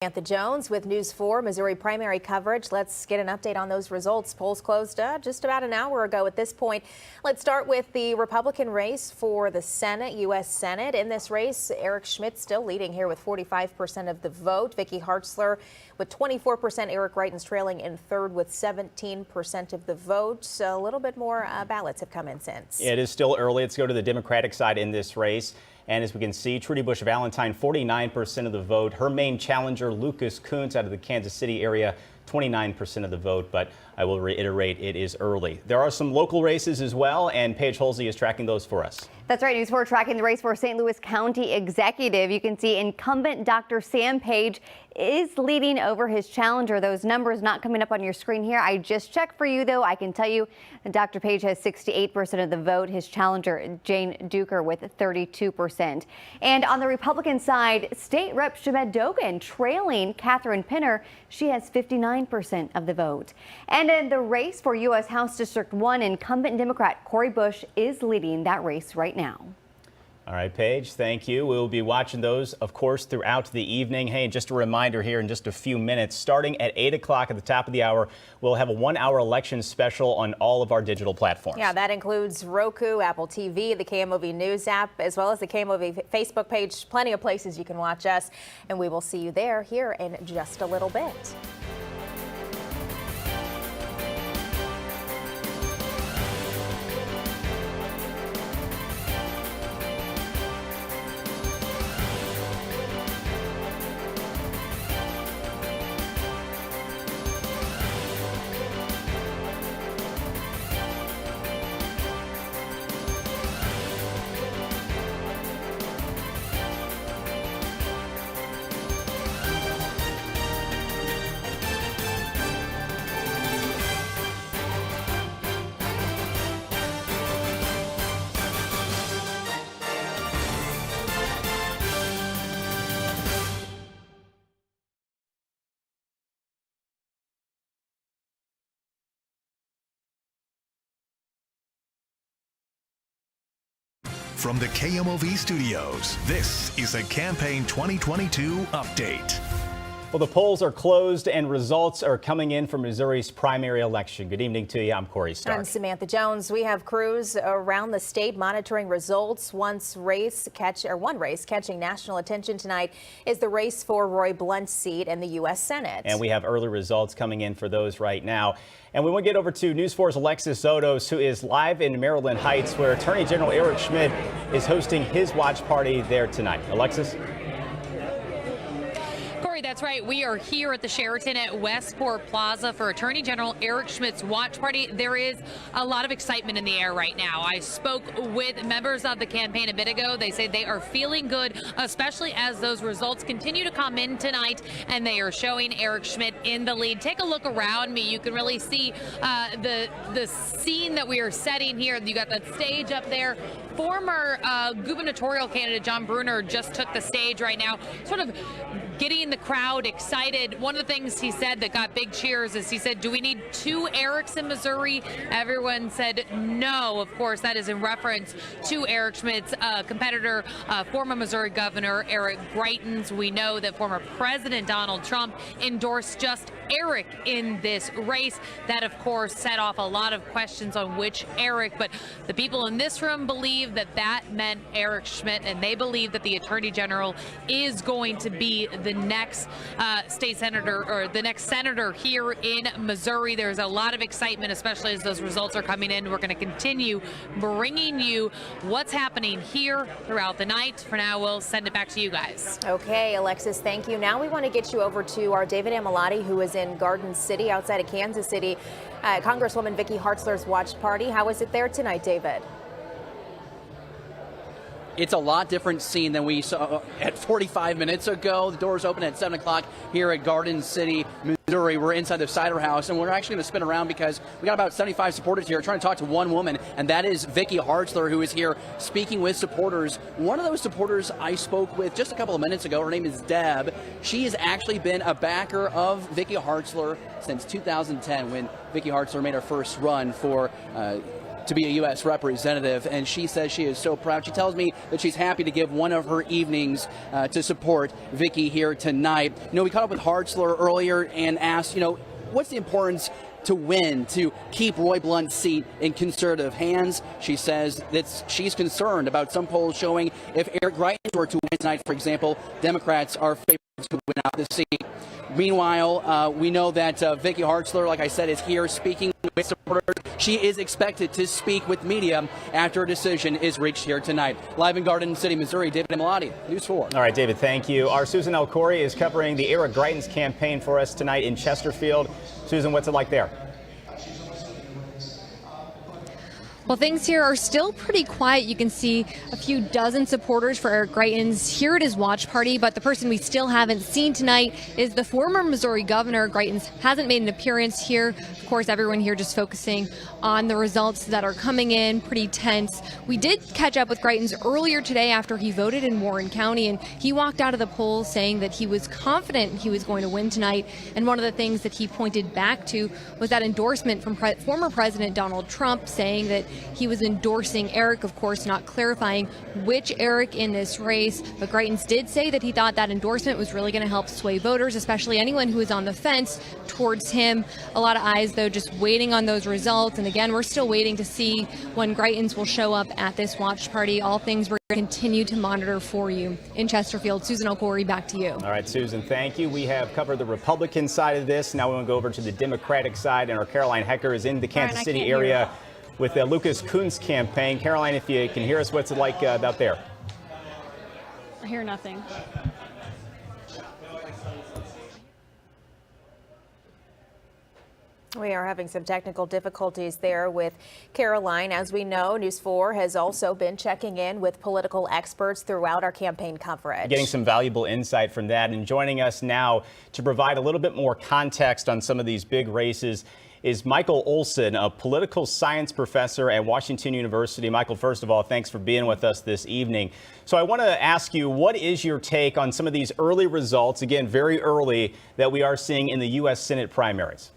Samantha Jones with News 4 Missouri primary coverage. Let's get an update on those results. Polls closed just about an hour ago at this point. Let's start with the Republican race for the Senate, U.S. Senate. In this race, Eric Schmidt still leading here with 45% of the vote. Vicky Hartzler with 24%. Eric Greitens trailing in third with 17% of the vote. So a little bit more ballots have come in since. It is still early. Let's go to the Democratic side in this race. And as we can see, Trudy Bush Valentine, 49% of the vote. Her main challenger, Lucas Kunce, out of the Kansas City area, 29% of the vote. But I will reiterate, it is early. There are some local races as well, and Paige Holsey is tracking those for us. That's right. News 4 tracking the race for St. Louis County Executive. You can see incumbent Dr. Sam Page is leading over his challenger. Those numbers not coming up on your screen here. I just checked for you, though. I can tell you Dr. Page has 68% of the vote. His challenger, Jane Duker, with 32%. And on the Republican side, State Rep Shamed Dogan trailing Catherine Pinner. She has 59% of the vote. And in the race for U.S. House District 1, incumbent Democrat Cori Bush is leading that race right now. All right, Paige, thank you. We'll be watching those, of course, throughout the evening. Hey, just a reminder here in just a few minutes, starting at 8 o'clock at the top of the hour, we'll have a 1-hour election special on all of our digital platforms. Yeah, that includes Roku, Apple TV, the KMOV News app, as well as the KMOV Facebook page. Plenty of places you can watch us, and we will see you there here in just a little bit. From the KMOV studios, this is a Campaign 2022 update. Well, the polls are closed and results are coming in for Missouri's primary election. Good evening to you. I'm Corey Stark. I'm Samantha Jones. We have crews around the state monitoring results. One race catching national attention tonight is the race for Roy Blunt's seat in the U.S. Senate. And we have early results coming in for those right now. And we want to get over to News 4's Alexis Odos, who is live in Maryland Heights, where Attorney General Eric Schmidt is hosting his watch party there tonight. Alexis? That's right. We are here at the Sheraton at Westport Plaza for Attorney General Eric Schmidt's watch party. There is a lot of excitement in the air right now. I spoke with members of the campaign a bit ago. They say they are feeling good, especially as those results continue to come in tonight, and they are showing Eric Schmidt in the lead. Take a look around me. You can really see the scene that we are setting here. You got that stage up there. Former gubernatorial candidate John Bruner just took the stage right now, sort of getting the crowd excited. One of the things he said that got big cheers is he said, "Do we need two Erics in Missouri?" Everyone said no. Of course, that is in reference to Eric Schmidt's competitor, former Missouri Governor Eric Greitens. We know that former President Donald Trump endorsed just Eric in this race. That, of course, set off a lot of questions on which Eric, but the people in this room believe that that meant Eric Schmidt, and they believe that the Attorney General is going to be the next state senator, or the next senator here in Missouri. There's a lot of excitement, especially as those results are coming in. We're going to continue bringing you what's happening here throughout the night. For now, we'll send it back to you guys. Okay, Alexis, thank you. Now we want to get you over to our David Amilati, who is in Garden City, outside of Kansas City. Congresswoman Vicky Hartzler's watch party. How is it there tonight, David? It's a lot different scene than we saw at 45 minutes ago. The doors open at 7 o'clock here at Garden City, Missouri. We're inside the Cider House, and we're actually going to spin around because we got about 75 supporters here trying to talk to one woman, and that is Vicky Hartzler, who is here speaking with supporters. One of those supporters I spoke with just a couple of minutes ago, her name is Deb. She has actually been a backer of Vicky Hartzler since 2010, when Vicky Hartzler made her first run for to be a U.S. representative, and she says she is so proud. She tells me that she's happy to give one of her evenings to support Vicky here tonight. We caught up with Hartzler earlier and asked, what's the importance to win, to keep Roy Blunt's seat in conservative hands. She says that she's concerned about some polls showing if Eric Greitens were to win tonight, for example, Democrats are favored to win out the seat. Meanwhile, we know that Vicky Hartzler, like I said, is here speaking with supporters. She is expected to speak with media after a decision is reached here tonight. Live in Garden City, Missouri, David Emilati, News 4. All right, David, thank you. Our Susan L. Corey is covering the Eric Greitens campaign for us tonight in Chesterfield. Susan, what's it like there? Well, things here are still pretty quiet. You can see a few dozen supporters for Eric Greitens here at his watch party, but the person we still haven't seen tonight is the former Missouri governor. Greitens hasn't made an appearance here. Of course, everyone here just focusing on the results that are coming in, pretty tense. We did catch up with Greitens earlier today after he voted in Warren County, and he walked out of the polls saying that he was confident he was going to win tonight. And one of the things that he pointed back to was that endorsement from former President Donald Trump saying that he was endorsing Eric, of course, not clarifying which Eric in this race. But Greitens did say that he thought that endorsement was really going to help sway voters, especially anyone who is on the fence towards him. A lot of eyes, though, just waiting on those results. And again, we're still waiting to see when Greitens will show up at this watch party. All things we're going to continue to monitor for you. In Chesterfield, Susan O'Corey, back to you. All right, Susan, thank you. We have covered the Republican side of this. Now we want to go over to the Democratic side, and our Caroline Hecker is in the Kansas City area with Lucas Kuntz's campaign. Caroline, if you can hear us, what's it like out there? I hear nothing. We are having some technical difficulties there with Caroline. As we know, News 4 has also been checking in with political experts throughout our campaign coverage. Getting some valuable insight from that. And joining us now to provide a little bit more context on some of these big races is Michael Olson, a political science professor at Washington University. Michael, first of all, thanks for being with us this evening. So I want to ask you, what is your take on some of these early results, again, very early, that we are seeing in the U.S. Senate primaries?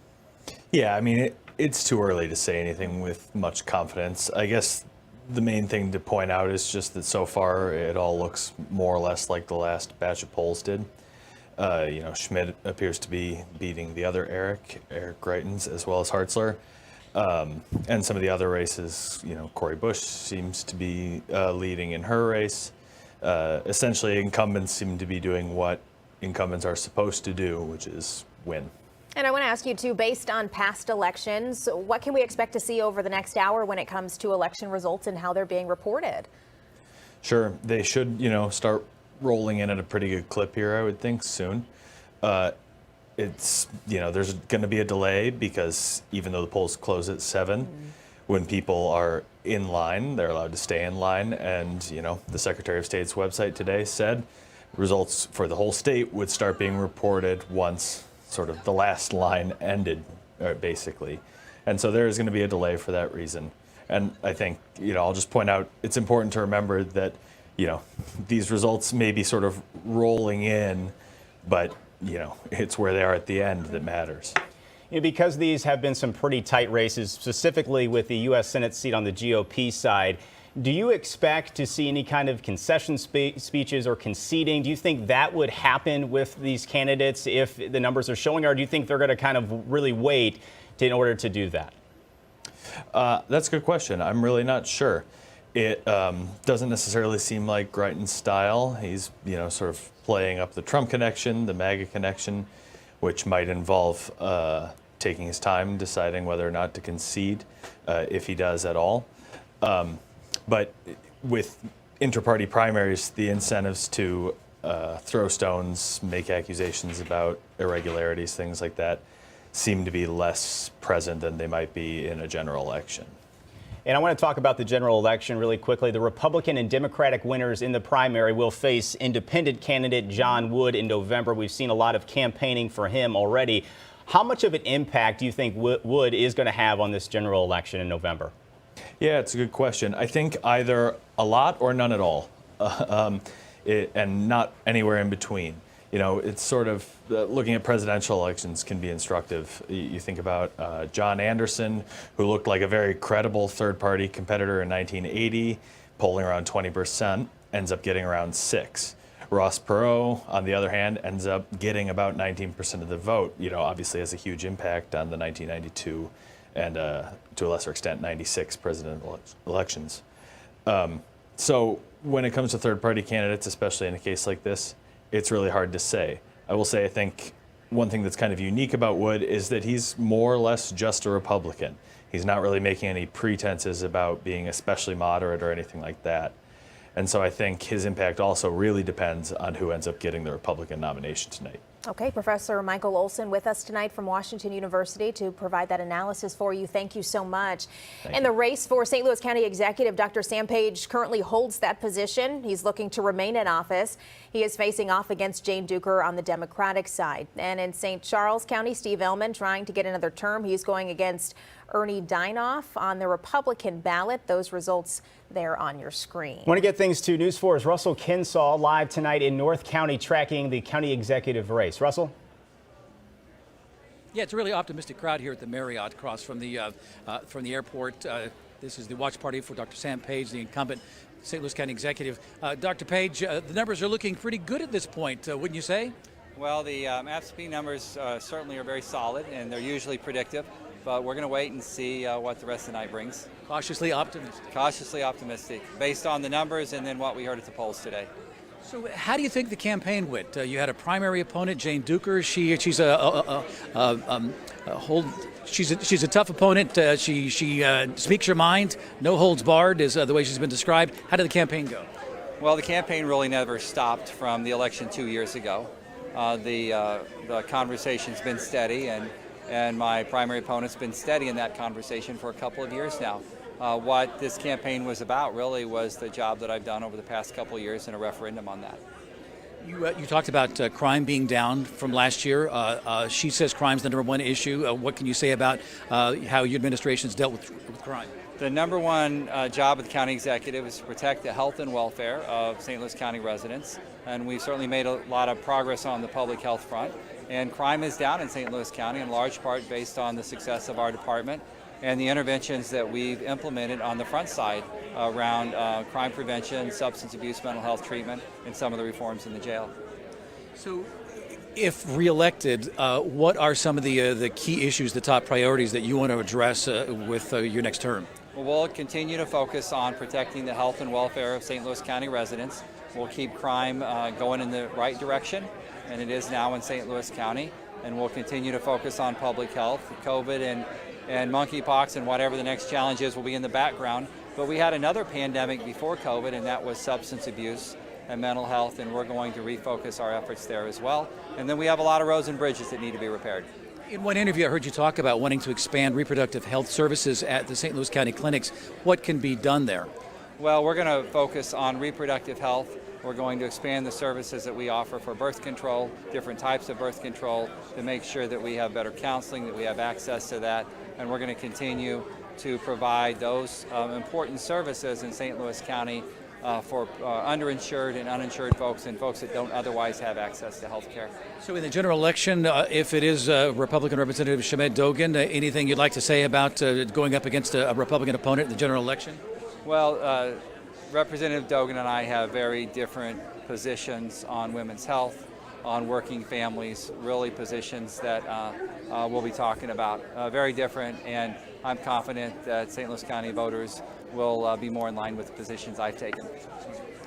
Yeah, I mean, it's too early to say anything with much confidence. I guess the main thing to point out is just that so far it all looks more or less like the last batch of polls did. Schmidt appears to be beating the other Eric Greitens, as well as Hartzler. And some of the other races, Cori Bush seems to be leading in her race. Essentially, incumbents seem to be doing what incumbents are supposed to do, which is win. And I want to ask you, too, based on past elections, what can we expect to see over the next hour when it comes to election results and how they're being reported? Sure. They should, start rolling in at a pretty good clip here, I would think, soon. There's going to be a delay because even though the polls close at 7, when people are in line, they're allowed to stay in line. And, the Secretary of State's website today said results for the whole state would start being reported once sort of the last line ended, basically. And so there is going to be a delay for that reason. And I think, I'll just point out, it's important to remember that, these results may be sort of rolling in, but, it's where they are at the end that matters. Because these have been some pretty tight races, specifically with the U.S. Senate seat on the GOP side, do you expect to see any kind of concession speeches or conceding? Do you think that would happen with these candidates if the numbers are showing, or do you think they're going to kind of really wait in order to do that? That's a good question. I'm really not sure. It doesn't necessarily seem like Greitens' style. He's, sort of playing up the Trump connection, the MAGA connection, which might involve taking his time, deciding whether or not to concede, if he does at all. But with inter-party primaries, the incentives to throw stones, make accusations about irregularities, things like that, seem to be less present than they might be in a general election. And I want to talk about the general election really quickly. The Republican and Democratic winners in the primary will face independent candidate John Wood in November. We've seen a lot of campaigning for him already. How much of an impact do you think Wood is going to have on this general election in November? Yeah, it's a good question. I think either a lot or none at all, and not anywhere in between. it's sort of looking at presidential elections can be instructive. You think about John Anderson, who looked like a very credible third-party competitor in 1980, polling around 20%, ends up getting around 6%. Ross Perot, on the other hand, ends up getting about 19% of the vote. Obviously has a huge impact on the 1992 and to a lesser extent 96 presidential elections. So when it comes to third-party candidates, especially in a case like this, it's really hard to say. I will say I think one thing that's kind of unique about Wood is that he's more or less just a Republican. He's not really making any pretenses about being especially moderate or anything like that. And so I think his impact also really depends on who ends up getting the Republican nomination tonight. Okay, Professor Michael Olson with us tonight from Washington University to provide that analysis for you. Thank you so much. In the race for St. Louis County Executive, Dr. Sam Page currently holds that position. He's looking to remain in office. He is facing off against Jane Duker on the Democratic side. And in St. Charles County, Steve Ehlmann trying to get another term. He's going against Ernie Dinoff on the Republican ballot. Those results there on your screen. Want to get things to News 4's Russell Kinsaw live tonight in North County tracking the county executive race. Russell? Yeah, it's a really optimistic crowd here at the Marriott across from the airport. This is the watch party for Dr. Sam Page, the incumbent St. Louis County executive. Dr. Page, the numbers are looking pretty good at this point, wouldn't you say? Well, the AFSP numbers certainly are very solid, and they're usually predictive. But we're going to wait and see what the rest of the night brings. Cautiously optimistic. Cautiously optimistic, based on the numbers and then what we heard at the polls today. So, how do you think the campaign went? You had a primary opponent, Jane Duker. She's a tough opponent. She speaks her mind. No holds barred is the way she's been described. How did the campaign go? Well, the campaign really never stopped from the election 2 years ago. The conversation's been steady, and my primary opponent's been steady in that conversation for a couple of years now. What this campaign was about really was the job that I've done over the past couple of years and a referendum on that. You talked about crime being down from last year. She says crime's the number one issue. What can you say about how your administration's dealt with crime? The number one job of the county executive is to protect the health and welfare of St. Louis County residents, and we've certainly made a lot of progress on the public health front. And crime is down in St. Louis County in large part based on the success of our department and the interventions that we've implemented on the front side around crime prevention, substance abuse, mental health treatment, and some of the reforms in the jail. So, if reelected, what are some of the key issues, the top priorities that you want to address with your next term? Well, we'll continue to focus on protecting the health and welfare of St. Louis County residents. We'll keep crime going in the right direction, and it is now in St. Louis County. And we'll continue to focus on public health. COVID and monkeypox and whatever the next challenge is will be in the background. But we had another pandemic before COVID, and that was substance abuse and mental health, and we're going to refocus our efforts there as well. And then we have a lot of roads and bridges that need to be repaired. In one interview, I heard you talk about wanting to expand reproductive health services at the St. Louis County clinics. What can be done there? Well, we're going to focus on reproductive health. We're going to expand the services that we offer for birth control, different types of birth control, to make sure that we have better counseling, that we have access to that. And we're going to continue to provide those important services in St. Louis County for underinsured and uninsured folks and folks that don't otherwise have access to health care. So in the general election, if it is Republican Representative Shamed Dogan, anything you'd like to say about going up against a Republican opponent in the general election? Well, Representative Dogan and I have very different positions on women's health, on working families, really positions that we'll be talking about. Very different, and I'm confident that St. Louis County voters will be more in line with the positions I've taken.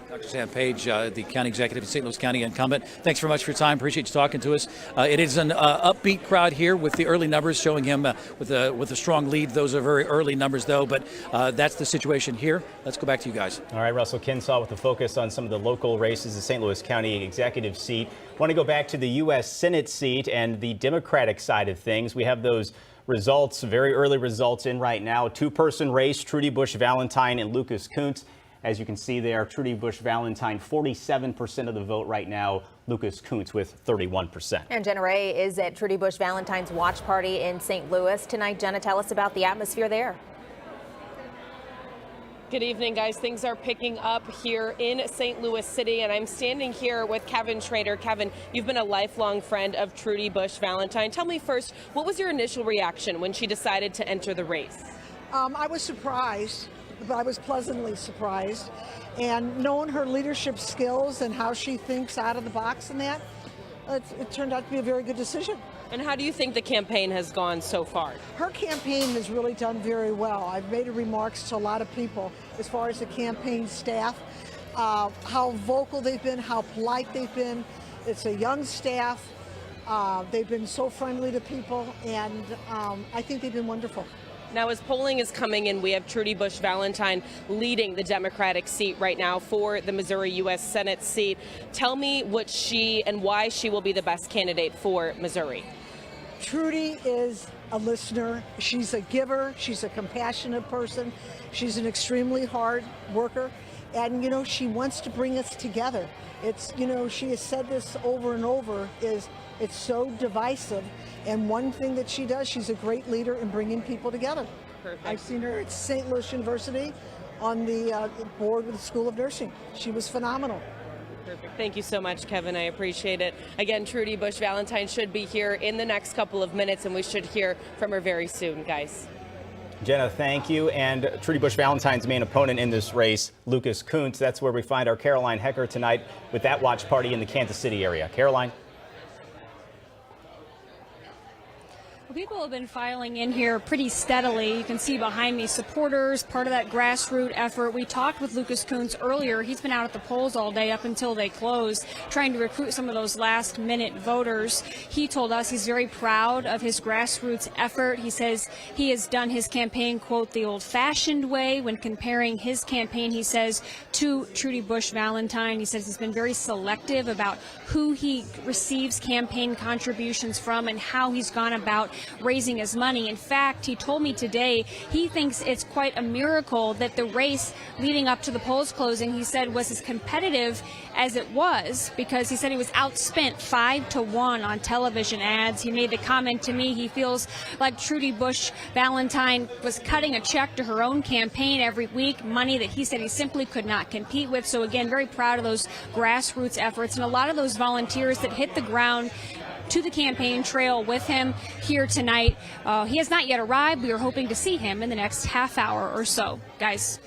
Dr. Sam Page, the county executive in St. Louis County incumbent. Thanks very much for your time. Appreciate you talking to us. It is an upbeat crowd here with the early numbers showing him with a strong lead. Those are very early numbers, though, but that's the situation here. Let's go back to you guys. All right, Russell Kinsaw with a focus on some of the local races, the St. Louis County executive seat. Want to go back to the U.S. Senate seat and the Democratic side of things. We have those results, very early results in right now. Two-person race, Trudy Busch Valentine and Lucas Kuntz. As you can see there, Trudy Busch Valentine, 47% of the vote right now. Lucas Kuntz with 31%. And Jenna Ray is at Trudy Busch Valentine's watch party in St. Louis tonight. Jenna, tell us about the atmosphere there. Good evening, guys. Things are picking up here in St. Louis City, and I'm standing here with Kevin Schrader. Kevin, you've been a lifelong friend of Trudy Busch Valentine. Tell me first, what was your initial reaction when she decided to enter the race? I was surprised, but I was pleasantly surprised. And knowing her leadership skills and how she thinks out of the box and that, it turned out to be a very good decision. And how do you think the campaign has gone so far? Her campaign has really done very well. I've made remarks to a lot of people as far as the campaign staff, how vocal they've been, how polite they've been. It's a young staff. They've been so friendly to people, and I think they've been wonderful. Now, as polling is coming in, we have Trudy Busch Valentine leading the Democratic seat right now for the Missouri U.S. Senate seat. Tell me what she and why she will be the best candidate for Missouri. Trudy is a listener. She's a giver. She's a compassionate person. She's an extremely hard worker. And, you know, she wants to bring us together. It's, you know, she has said this over and over, is it's so divisive. And one thing that she does, she's a great leader in bringing people together. Perfect. I've seen her at St. Louis University on the board with the School of Nursing. She was phenomenal. Perfect. Thank you so much, Kevin. I appreciate it. Again, Trudy Busch Valentine should be here in the next couple of minutes, and we should hear from her very soon, guys. Jenna, thank you. And Trudy Busch Valentine's main opponent in this race, Lucas Kuntz. That's where we find our Caroline Hecker tonight with that watch party in the Kansas City area. Caroline? People have been filing in here pretty steadily. You can see behind me supporters, part of that grassroots effort. We talked with Lucas Kuntz earlier. He's been out at the polls all day up until they closed, trying to recruit some of those last-minute voters. He told us he's very proud of his grassroots effort. He says he has done his campaign, quote, the old-fashioned way. When comparing his campaign, he says, to Trudy Busch Valentine, he says he's been very selective about who he receives campaign contributions from and how he's gone about raising his money. In fact, he told me today he thinks it's quite a miracle that the race leading up to the polls closing, he said, was as competitive as it was, because he said he was outspent 5-1 on television ads. He made the comment to me he feels like Trudy Busch Valentine was cutting a check to her own campaign every week, money that he said he simply could not compete with. So again, very proud of those grassroots efforts and a lot of those volunteers that hit the ground to the campaign trail with him here tonight. He has not yet arrived. We are hoping to see him in the next half hour or so. Guys.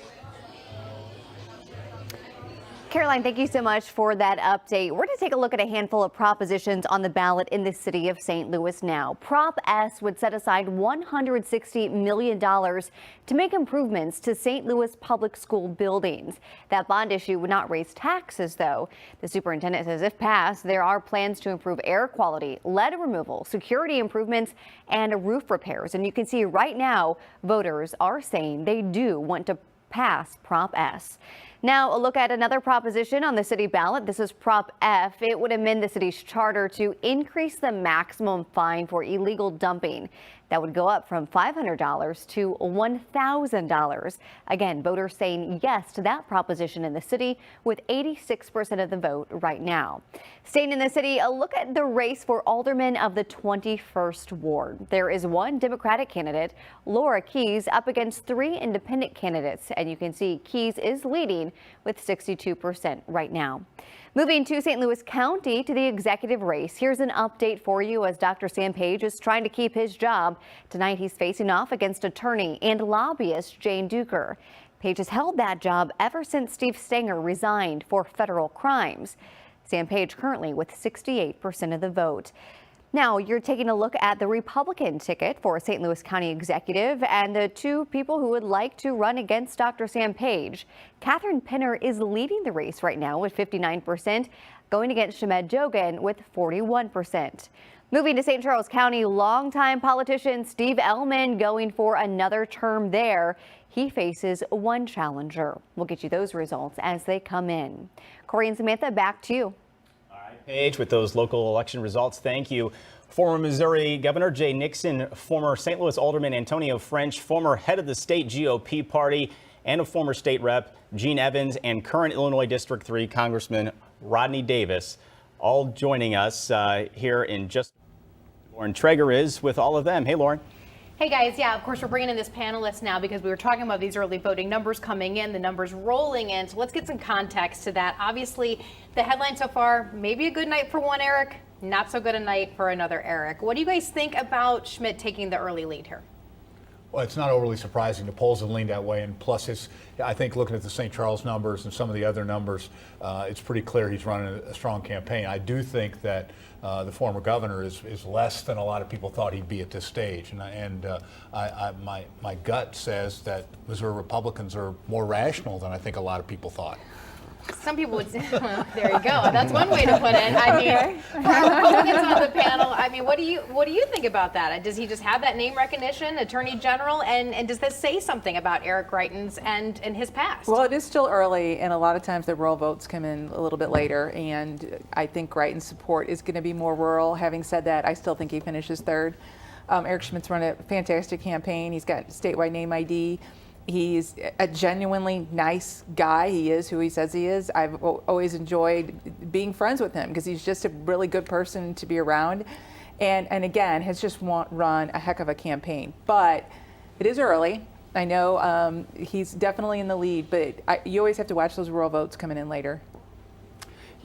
Caroline, thank you so much for that update. We're going to take a look at a handful of propositions on the ballot in the city of St. Louis now. Prop S would set aside $160 million to make improvements to St. Louis public school buildings. That bond issue would not raise taxes, though. The superintendent says if passed, there are plans to improve air quality, lead removal, security improvements, and roof repairs. And you can see right now, voters are saying they do want to pass Prop S. Now, a look at another proposition on the city ballot. This is Prop F. It would amend the city's charter to increase the maximum fine for illegal dumping. That would go up from $500 to $1,000. Again, voters saying yes to that proposition in the city with 86% of the vote right now. Staying in the city, a look at the race for alderman of the 21st Ward. There is one Democratic candidate, Laura Keyes, up against 3 independent candidates. And you can see Keyes is leading with 62% right now. Moving to St. Louis County to the executive race. Here's an update for you as Dr. Sam Page is trying to keep his job. Tonight he's facing off against attorney and lobbyist Jane Duker. Page has held that job ever since Steve Stenger resigned for federal crimes. Sam Page currently with 68% of the vote. Now you're taking a look at the Republican ticket for St. Louis County Executive and the 2 people who would like to run against Dr. Sam Page. Catherine Pinner is leading the race right now with 59%, going against Shamed Jogan with 41%. Moving to St. Charles County, longtime politician Steve Ellman going for another term there. He faces one challenger. We'll get you those results as they come in. Corey and Samantha, back to you. Page with those local election results. Thank you. Former Missouri Governor Jay Nixon, former St. Louis Alderman Antonio French, former head of the state GOP party, and a former state rep, Gene Evans, and current Illinois District 3 Congressman Rodney Davis, all joining us here in just. Lauren Traeger is with all of them. Hey, Lauren. Hey guys, yeah, of course we're bringing in this panelist now because we were talking about these early voting numbers coming in, the numbers rolling in. So let's get some context to that. Obviously, the headline so far, maybe a good night for one Eric, not so good a night for another Eric. What do you guys think about Schmidt taking the early lead here? Well, it's not overly surprising. The polls have leaned that way, and plus, I think looking at the St. Charles numbers and some of the other numbers, it's pretty clear he's running a strong campaign. I do think that the former governor is less than a lot of people thought he'd be at this stage, and my gut says that Missouri Republicans are more rational than I think a lot of people thought. Some people would say, well, there you go. That's one way to put it. I mean, for our Republicans on the panel, I mean, what do you think about that? Does he just have that name recognition, Attorney General, and does this say something about Eric Greitens and his past? Well, it is still early, and a lot of times the rural votes come in a little bit later, and I think Greitens' support is going to be more rural. Having said that, I still think he finishes third. Eric Schmidt's run a fantastic campaign. He's got statewide name ID. He's a genuinely nice guy. He is who he says he is. I've always enjoyed being friends with him because he's just a really good person to be around. And again, has just run a heck of a campaign. But it is early. I know he's definitely in the lead, but you always have to watch those rural votes coming in later.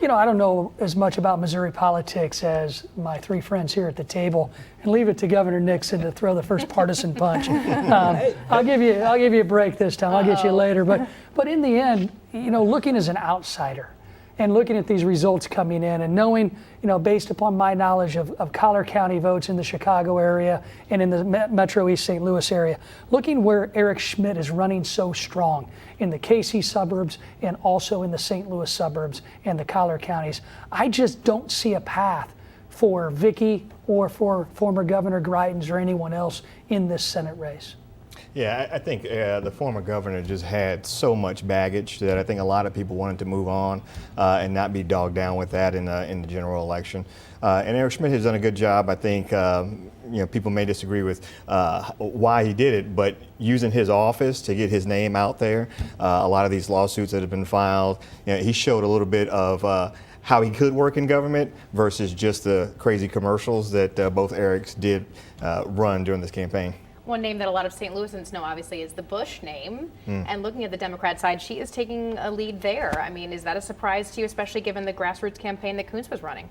You know, I don't know as much about Missouri politics as my three friends here at the table, and leave it to Governor Nixon to throw the first partisan punch. I'll give you a break this time. I'll get you later. But in the end, you know, looking as an outsider and looking at these results coming in and knowing, you know, based upon my knowledge of Collier County votes in the Chicago area and in the Metro East St. Louis area, looking where Eric Schmidt is running so strong in the KC suburbs and also in the St. Louis suburbs and the Collier counties, I just don't see a path for Vicky or for former Governor Greitens or anyone else in this Senate race. Yeah, I think the former governor just had so much baggage that I think a lot of people wanted to move on and not be dogged down with that in the general election. And Eric Schmidt has done a good job. I think you know, people may disagree with why he did it, but using his office to get his name out there, a lot of these lawsuits that have been filed, you know, he showed a little bit of how he could work in government versus just the crazy commercials that both Erics did run during this campaign. One name that a lot of St. Louisans know, obviously, is the Bush name. And looking at the Democrat side, she is taking a lead there. I mean, is that a surprise to you, especially given the grassroots campaign that Coons was running?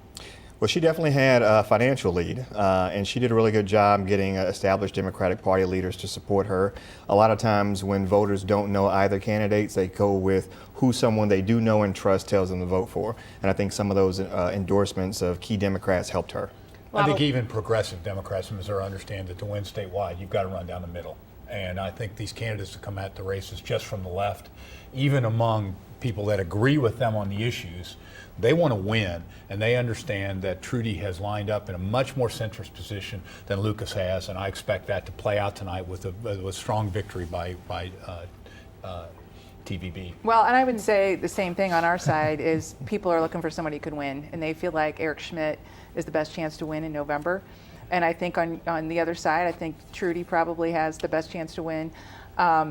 Well, she definitely had a financial lead, and she did a really good job getting established Democratic Party leaders to support her. A lot of times when voters don't know either candidates, they go with who someone they do know and trust tells them to vote for. And I think some of those endorsements of key Democrats helped her. I think even progressive Democrats in Missouri understand that to win statewide, you've got to run down the middle. And I think these candidates that come at the races just from the left, even among people that agree with them on the issues, they want to win, and they understand that Trudy has lined up in a much more centrist position than Lucas has, and I expect that to play out tonight with a strong victory by TVB. Well, and I would say the same thing on our side is people are looking for somebody who could win, and they feel like Eric Schmidt is the best chance to win in November. And I think on the other side, I think Trudy probably has the best chance to win.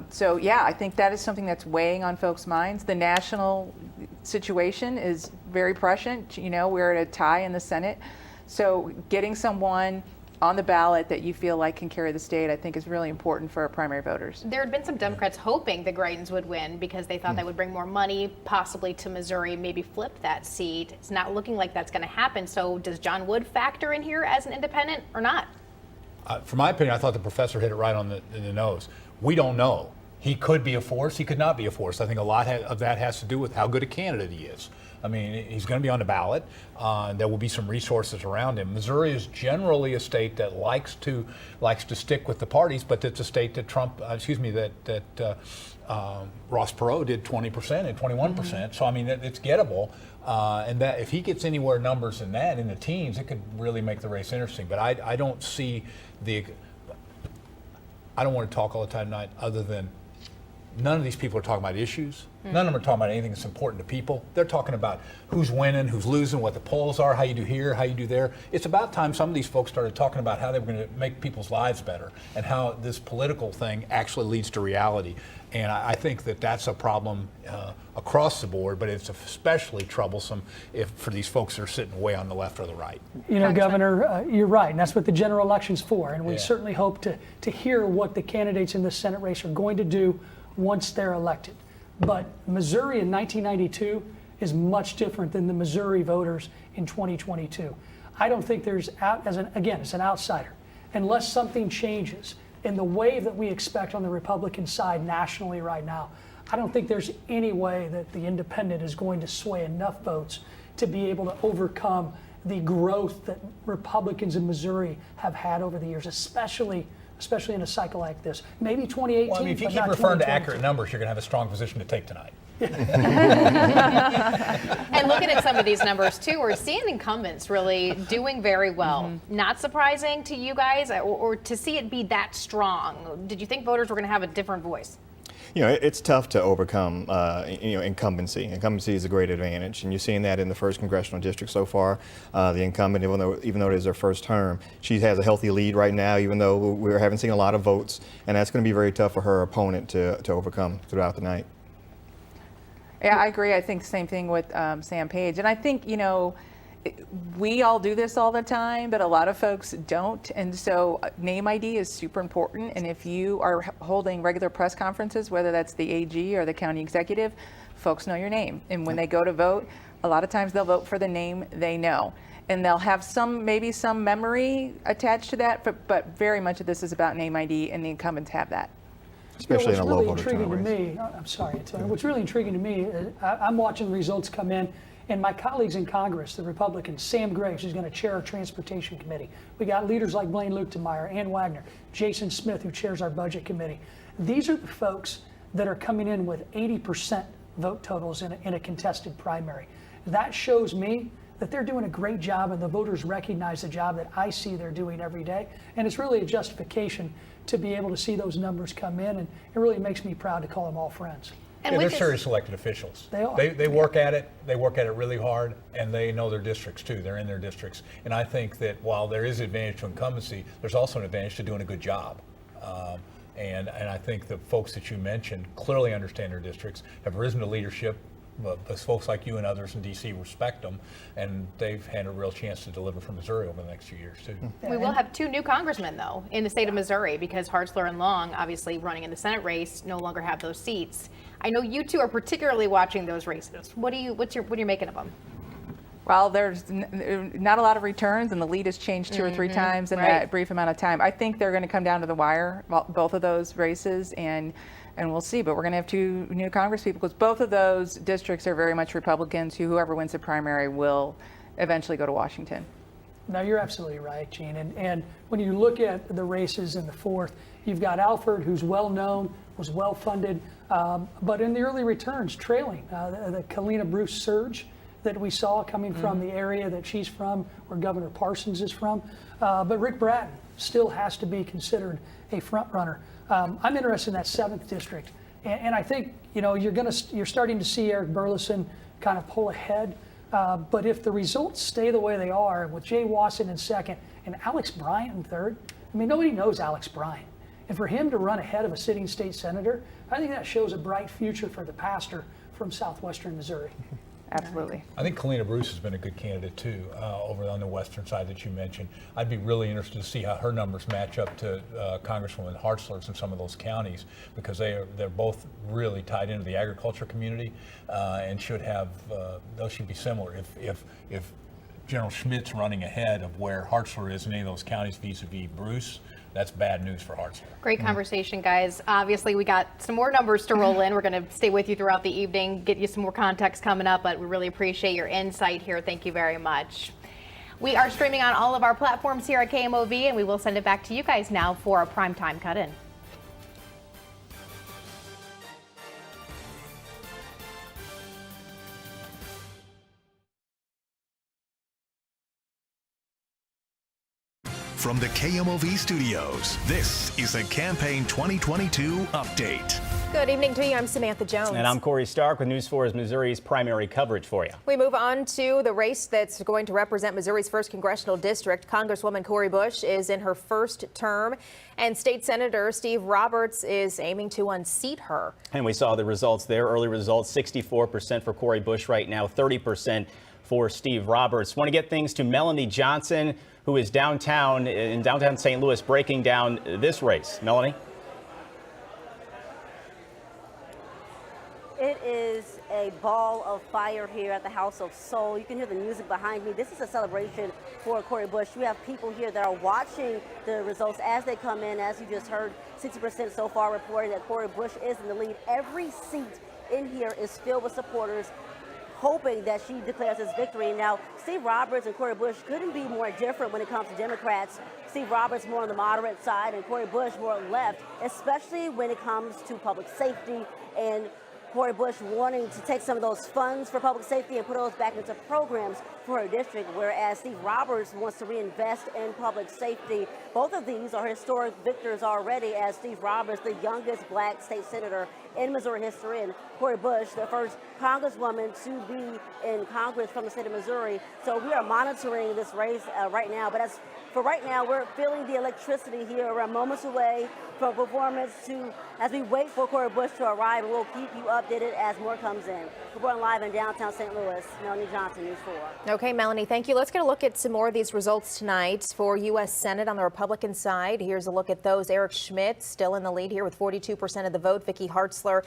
So yeah, I think that is something that's weighing on folks' minds. The national situation is very prescient. You know, we're at a tie in the Senate. So getting someone on the ballot that you feel like can carry the state, I think is really important for our primary voters. There had been some Democrats hoping the Greitens would win because they thought that would bring more money possibly to Missouri, maybe flip that seat. It's not looking like that's going to happen. So does John Wood factor in here as an independent or not? From my opinion, I thought the professor hit it right on the nose. We don't know. He could be a force. He could not be a force. I think a lot of that has to do with how good a candidate he is. I mean, he's going to be on the ballot. There will be some resources around him. Missouri is generally a state that likes to stick with the parties, but it's a state that Ross Perot did 20% and 21%. So I mean, it's gettable. And that if he gets anywhere numbers in the teens, it could really make the race interesting. But I don't see I don't want to talk all the time tonight, other than none of these people are talking about issues. None of them are talking about anything that's important to people. They're talking about who's winning, who's losing, what the polls are, how you do here, how you do there. It's about time some of these folks started talking about how they were going to make people's lives better and how this political thing actually leads to reality. And I think that that's a problem across the board, but it's especially troublesome for these folks that are sitting way on the left or the right. You know, Governor, you're right, and that's what the general election's for. And we certainly hope to hear what the candidates in the Senate race are going to do once they're elected. But Missouri in 1992 is much different than the Missouri voters in 2022. I don't think there's, as an outsider, unless something changes in the wave that we expect on the Republican side nationally right now, I don't think there's any way that the independent is going to sway enough votes to be able to overcome the growth that Republicans in Missouri have had over the years, especially in a cycle like this. Maybe 2018. Well, I mean, if you but keep not referring to 2022. accurate numbers, you're going to have a strong position to take tonight. And looking at some of these numbers too, we're seeing incumbents really doing very well. Not surprising to you guys, or to see it be that strong. Did you think voters were going to have a different voice? You know, it's tough to overcome, incumbency. Incumbency is a great advantage, and you're seeing that in the 1st Congressional District so far. The incumbent, even though it is her first term, she has a healthy lead right now, even though we haven't seen a lot of votes, and that's going to be very tough for her opponent to overcome throughout the night. Yeah, I agree. I think the same thing with Sam Page. And I think, we all do this all the time, but a lot of folks don't. And so name ID is super important. And if you are holding regular press conferences, whether that's the AG or the county executive, folks know your name. And when they go to vote, a lot of times they'll vote for the name they know. And they'll have maybe some memory attached to that, but very much of this is about name ID, and the incumbents have that. Especially in a low voter turnout race. What's really intriguing to me, I'm sorry, what's really intriguing to me is I'm watching the results come in, and my colleagues in Congress, the Republicans, Sam Graves, who's going to chair our Transportation Committee. We got leaders like Blaine Luetkemeyer, Ann Wagner, Jason Smith, who chairs our Budget Committee. These are the folks that are coming in with 80% vote totals in a contested primary. That shows me that they're doing a great job, and the voters recognize the job that I see they're doing every day. And it's really a justification to be able to see those numbers come in, and it really makes me proud to call them all friends. And they're serious elected officials. They are. They work at it. They work at it really hard, and they know their districts too. They're in their districts. And I think that while there is an advantage to incumbency, there's also an advantage to doing a good job. And I think the folks that you mentioned clearly understand their districts, have risen to leadership. But folks like you and others in D.C. respect them, and they've had a real chance to deliver for Missouri over the next few years, too. We will have 2 new congressmen, though, in the state of Missouri, because Hartzler and Long, obviously running in the Senate race, no longer have those seats. I know you two are particularly watching those races. What are you making of them? Well, there's not a lot of returns, and the lead has changed 2 or 3 times in that brief amount of time. I think they're going to come down to the wire, both of those races, and we'll see. But we're going to have 2 new congresspeople, because both of those districts are very much Republicans. Whoever wins the primary will eventually go to Washington. No, you're absolutely right, Gene. And when you look at the races in the 4th, you've got Alford, who's well-known, was well-funded, but in the early returns, trailing the Kalina Bruce surge that we saw coming from the area that she's from, where Governor Parsons is from. But Rick Bratton still has to be considered a front runner. I'm interested in that 7th district, and I think you're starting to see Eric Burleson kind of pull ahead. But if the results stay the way they are, with Jay Wasson in 2nd and Alex Bryant in 3rd, I mean, nobody knows Alex Bryant. And for him to run ahead of a sitting state senator, I think that shows a bright future for the pastor from southwestern Missouri. Absolutely. I think Kalina Bruce has been a good candidate too, over on the western side that you mentioned. I'd be really interested to see how her numbers match up to Congresswoman Hartzler's in some of those counties, because they're both really tied into the agriculture community, and those should be similar. If General Schmidt's running ahead of where Hartzler is in any of those counties vis-a-vis Bruce, that's bad news for Hartzler. Great conversation, guys. Obviously, we got some more numbers to roll in. We're going to stay with you throughout the evening, get you some more context coming up, but we really appreciate your insight here. Thank you very much. We are streaming on all of our platforms here at KMOV, and we will send it back to you guys now for a primetime cut-in. From From the KMOV studios, this is a Campaign 2022 update. Good evening to you. I'm Samantha Jones. And I'm Corey Stark with News 4's Missouri's primary coverage for you. We move on to the race that's going to represent Missouri's 1st congressional district. Congresswoman Cori Bush is in her first term, and State Senator Steve Roberts is aiming to unseat her. And we saw the results there. Early results, 64% for Cori Bush right now, 30% for Steve Roberts. Want to get things to Melanie Johnson, who is downtown in downtown St. Louis, breaking down this race. Melanie? It is a ball of fire here at the House of Soul. You can hear the music behind me. This is a celebration for Cori Bush. We have people here that are watching the results as they come in. As you just heard, 60% so far reporting that Cori Bush is in the lead. Every seat in here is filled with supporters hoping that she declares this victory. Now, Steve Roberts and Cori Bush couldn't be more different when it comes to Democrats. Steve Roberts more on the moderate side and Cori Bush more left, especially when it comes to public safety, and Cori Bush wanting to take some of those funds for public safety and put those back into programs for her district, whereas Steve Roberts wants to reinvest in public safety. Both of these are historic victors already, as Steve Roberts, the youngest black state senator in Missouri history, and Cori Bush, the first congresswoman to be in Congress from the state of Missouri. So we are monitoring this race right now, but for right now, we're feeling the electricity here. We're moments away from performance as we wait for Cori Bush to arrive, and we'll keep you updated as more comes in. Reporting live in downtown St. Louis, Melanie Johnson, News 4. Okay, Melanie, thank you. Let's get a look at some more of these results tonight. For U.S. Senate on the Republican side, here's a look at those. Eric Schmidt still in the lead here with 42% of the vote. Vicky Hartzler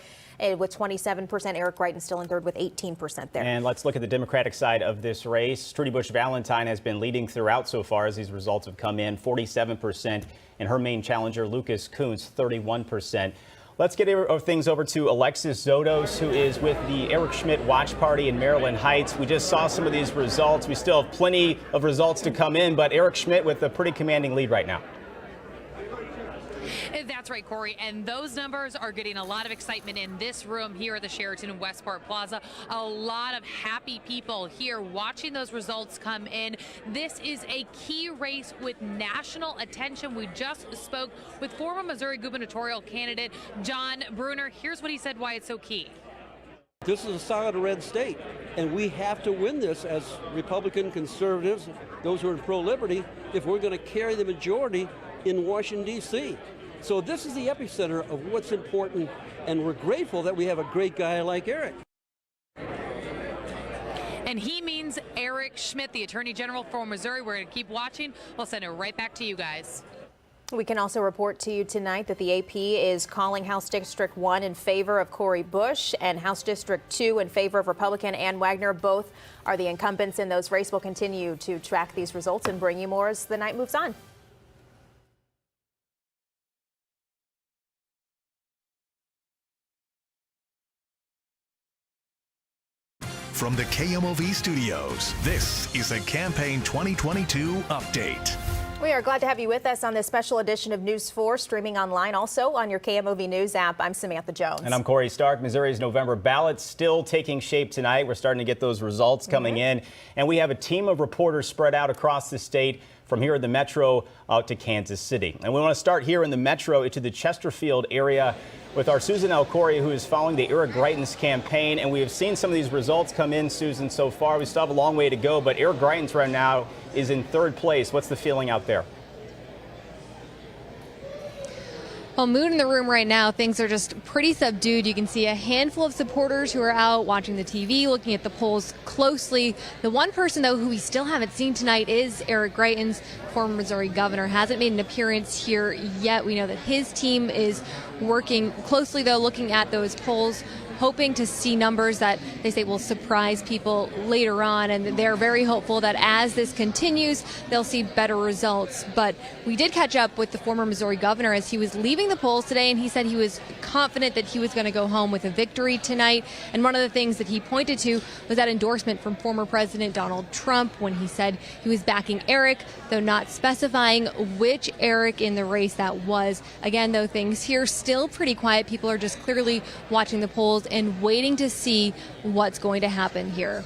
with 27%. Eric Greitens still in third with 18% there. And let's look at the Democratic side of this race. Trudy Bush Valentine has been leading throughout so far as these results have come in, 47%, and her main challenger, Lucas Kunce, 31%. Let's get things over to Alexis Zotos, who is with the Eric Schmidt Watch Party in Maryland Heights. We just saw some of these results. We still have plenty of results to come in, but Eric Schmidt with a pretty commanding lead right now. That's right, Corey. And those numbers are getting a lot of excitement in this room here at the Sheraton in Westport Plaza. A lot of happy people here watching those results come in. This is a key race with national attention. We just spoke with former Missouri gubernatorial candidate John Bruner. Here's what he said why it's so key. This is a solid red state, and we have to win this as Republican conservatives, those who are pro-liberty, if we're going to carry the majority in Washington, D.C. So this is the epicenter of what's important, and we're grateful that we have a great guy like Eric. And he means Eric Schmidt, the Attorney General for Missouri. We're going to keep watching. We'll send it right back to you guys. We can also report to you tonight that the AP is calling House District 1 in favor of Cori Bush and House District 2 in favor of Republican Ann Wagner. Both are the incumbents in those races. We'll continue to track these results and bring you more as the night moves on. From the KMOV studios, this is a Campaign 2022 update. We are glad to have you with us on this special edition of News 4, streaming online also on your KMOV News app. I'm Samantha Jones. And I'm Corey Stark. Missouri's November ballot still taking shape tonight. We're starting to get those results coming in. And we have a team of reporters spread out across the state from here in the metro out to Kansas City. And we want to start here in the metro into the Chesterfield area with our Susan Elcory, who is following the Eric Greitens campaign. And we have seen some of these results come in, Susan, so far. We still have a long way to go, but Eric Greitens right now is in third place. What's the feeling out there? Well, mood in the room right now, things are just pretty subdued. You can see a handful of supporters who are out watching the TV, looking at the polls closely. The one person, though, who we still haven't seen tonight is Eric Greitens, former Missouri governor. Hasn't made an appearance here yet. We know that his team is working closely, though, looking at those polls, hoping to see numbers that they say will surprise people later on, and they're very hopeful that as this continues, they'll see better results. But we did catch up with the former Missouri governor as he was leaving the polls today, and he said he was confident that he was going to go home with a victory tonight. And one of the things that he pointed to was that endorsement from former President Donald Trump when he said he was backing Eric, though not specifying which Eric in the race that was. Again, though, things here still pretty quiet. People are just clearly watching the polls and waiting to see what's going to happen here.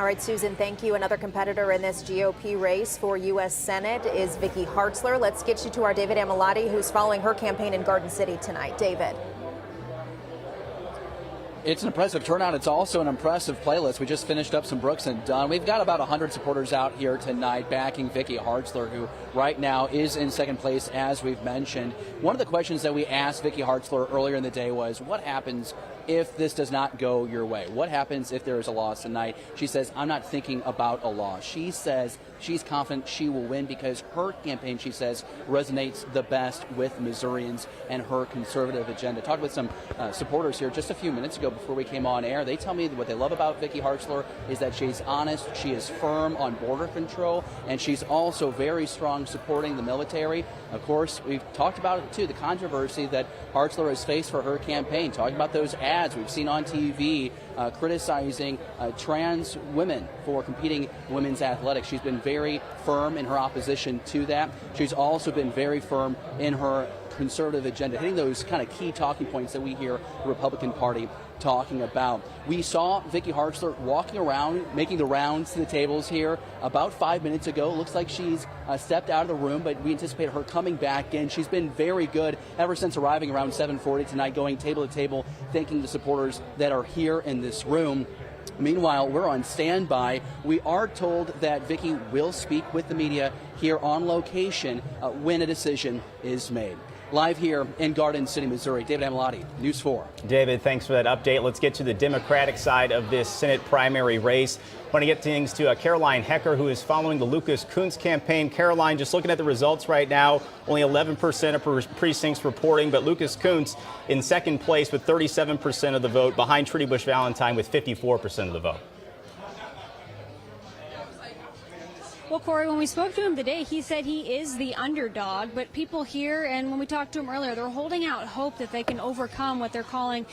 All right, Susan, thank you. Another competitor in this GOP race for U.S. Senate is Vicky Hartzler. Let's get you to our David Amilati, who's following her campaign in Garden City tonight. David. It's an impressive turnout. It's also an impressive playlist. We just finished up some Brooks and Dunn. We've got about 100 supporters out here tonight backing Vicky Hartzler, who right now is in second place, as we've mentioned. One of the questions that we asked Vicky Hartzler earlier in the day was, what happens if this does not go your way? What happens if there is a loss tonight? She says, I'm not thinking about a loss. She says she's confident she will win because her campaign, she says, resonates the best with Missourians and her conservative agenda. Talked with some supporters here just a few minutes ago before we came on air. They tell me that what they love about Vicky Hartzler is that she's honest, she is firm on border control, and she's also very strong supporting the military. Of course, we've talked about it too, the controversy that Hartzler has faced for her campaign, talking about those ads we've seen on TV criticizing trans women for competing in women's athletics. She's been very firm in her opposition to that. She's also been very firm in her conservative agenda, hitting those kind of key talking points that we hear the Republican Party talking about. We saw Vicky Hartzler walking around, making the rounds to the tables here about 5 minutes ago. Looks like she's stepped out of the room, but we anticipate her coming back in. She's been very good ever since arriving around 7:40 tonight, going table to table, thanking the supporters that are here in this room. Meanwhile, we're on standby. We are told that Vicky will speak with the media here on location when a decision is made. Live here in Garden City, Missouri, David Amilati, News 4. David, thanks for that update. Let's get to the Democratic side of this Senate primary race. I want to get things to Caroline Hecker, who is following the Lucas Kunce campaign. Caroline, just looking at the results right now, only 11% of precincts reporting, but Lucas Kunce in second place with 37% of the vote, behind Trudy Bush Valentine with 54% of the vote. Well, Corey, when we spoke to him today, he said he is the underdog, but people here, and when we talked to him earlier, they're holding out hope that they can overcome what they're calling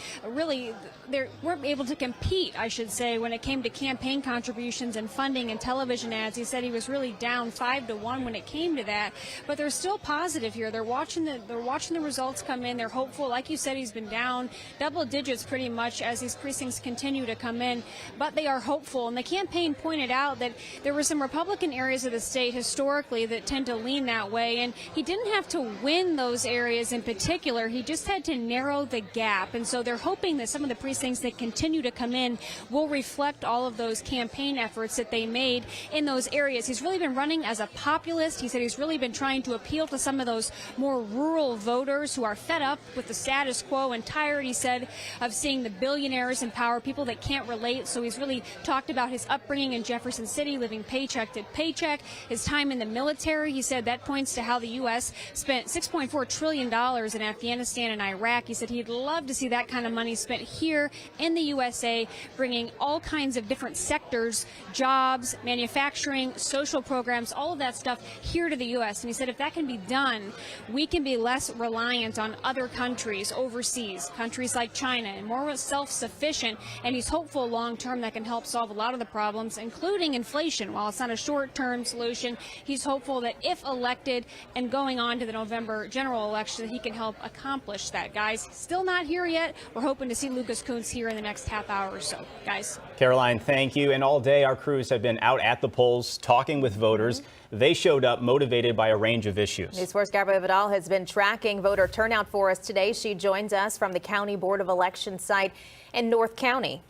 they weren't able to compete, I should say, when it came to campaign contributions and funding and television ads. He said he was really down 5-1 when it came to that, but they're still positive here. They're watching the results come in. They're hopeful. Like you said, he's been down double digits pretty much as these precincts continue to come in, but they are hopeful. And the campaign pointed out that there were some Republican areas of the state historically that tend to lean that way, and he didn't have to win those areas in particular. He just had to narrow the gap, and so they're hoping that some of the precincts that continue to come in will reflect all of those campaign efforts that they made in those areas. He's really been running as a populist. He said he's really been trying to appeal to some of those more rural voters who are fed up with the status quo and tired, he said, of seeing the billionaires in power, people that can't relate. So he's really talked about his upbringing in Jefferson City, living paycheck to paycheck, his time in the military. He said that points to how the U.S. spent $6.4 trillion in Afghanistan and Iraq. He said he'd love to see that kind of money spent here in the USA, bringing all kinds of different sectors, jobs, manufacturing, social programs, all of that stuff here to the U.S. And he said if that can be done, we can be less reliant on other countries overseas, countries like China, and more self-sufficient. And he's hopeful long-term that can help solve a lot of the problems, including inflation. While it's not a short-term solution, he's hopeful that if elected and going on to the November general election, that he can help accomplish that. Guys, still not here yet. We're hoping to see Lucas Kunce here in the next half hour or so. Guys. Caroline, thank you. And all day, our crews have been out at the polls talking with voters. They showed up motivated by a range of issues. News 4's Gabrielle Vidal has been tracking voter turnout for us today. She joins us from the County Board of Elections site in North County.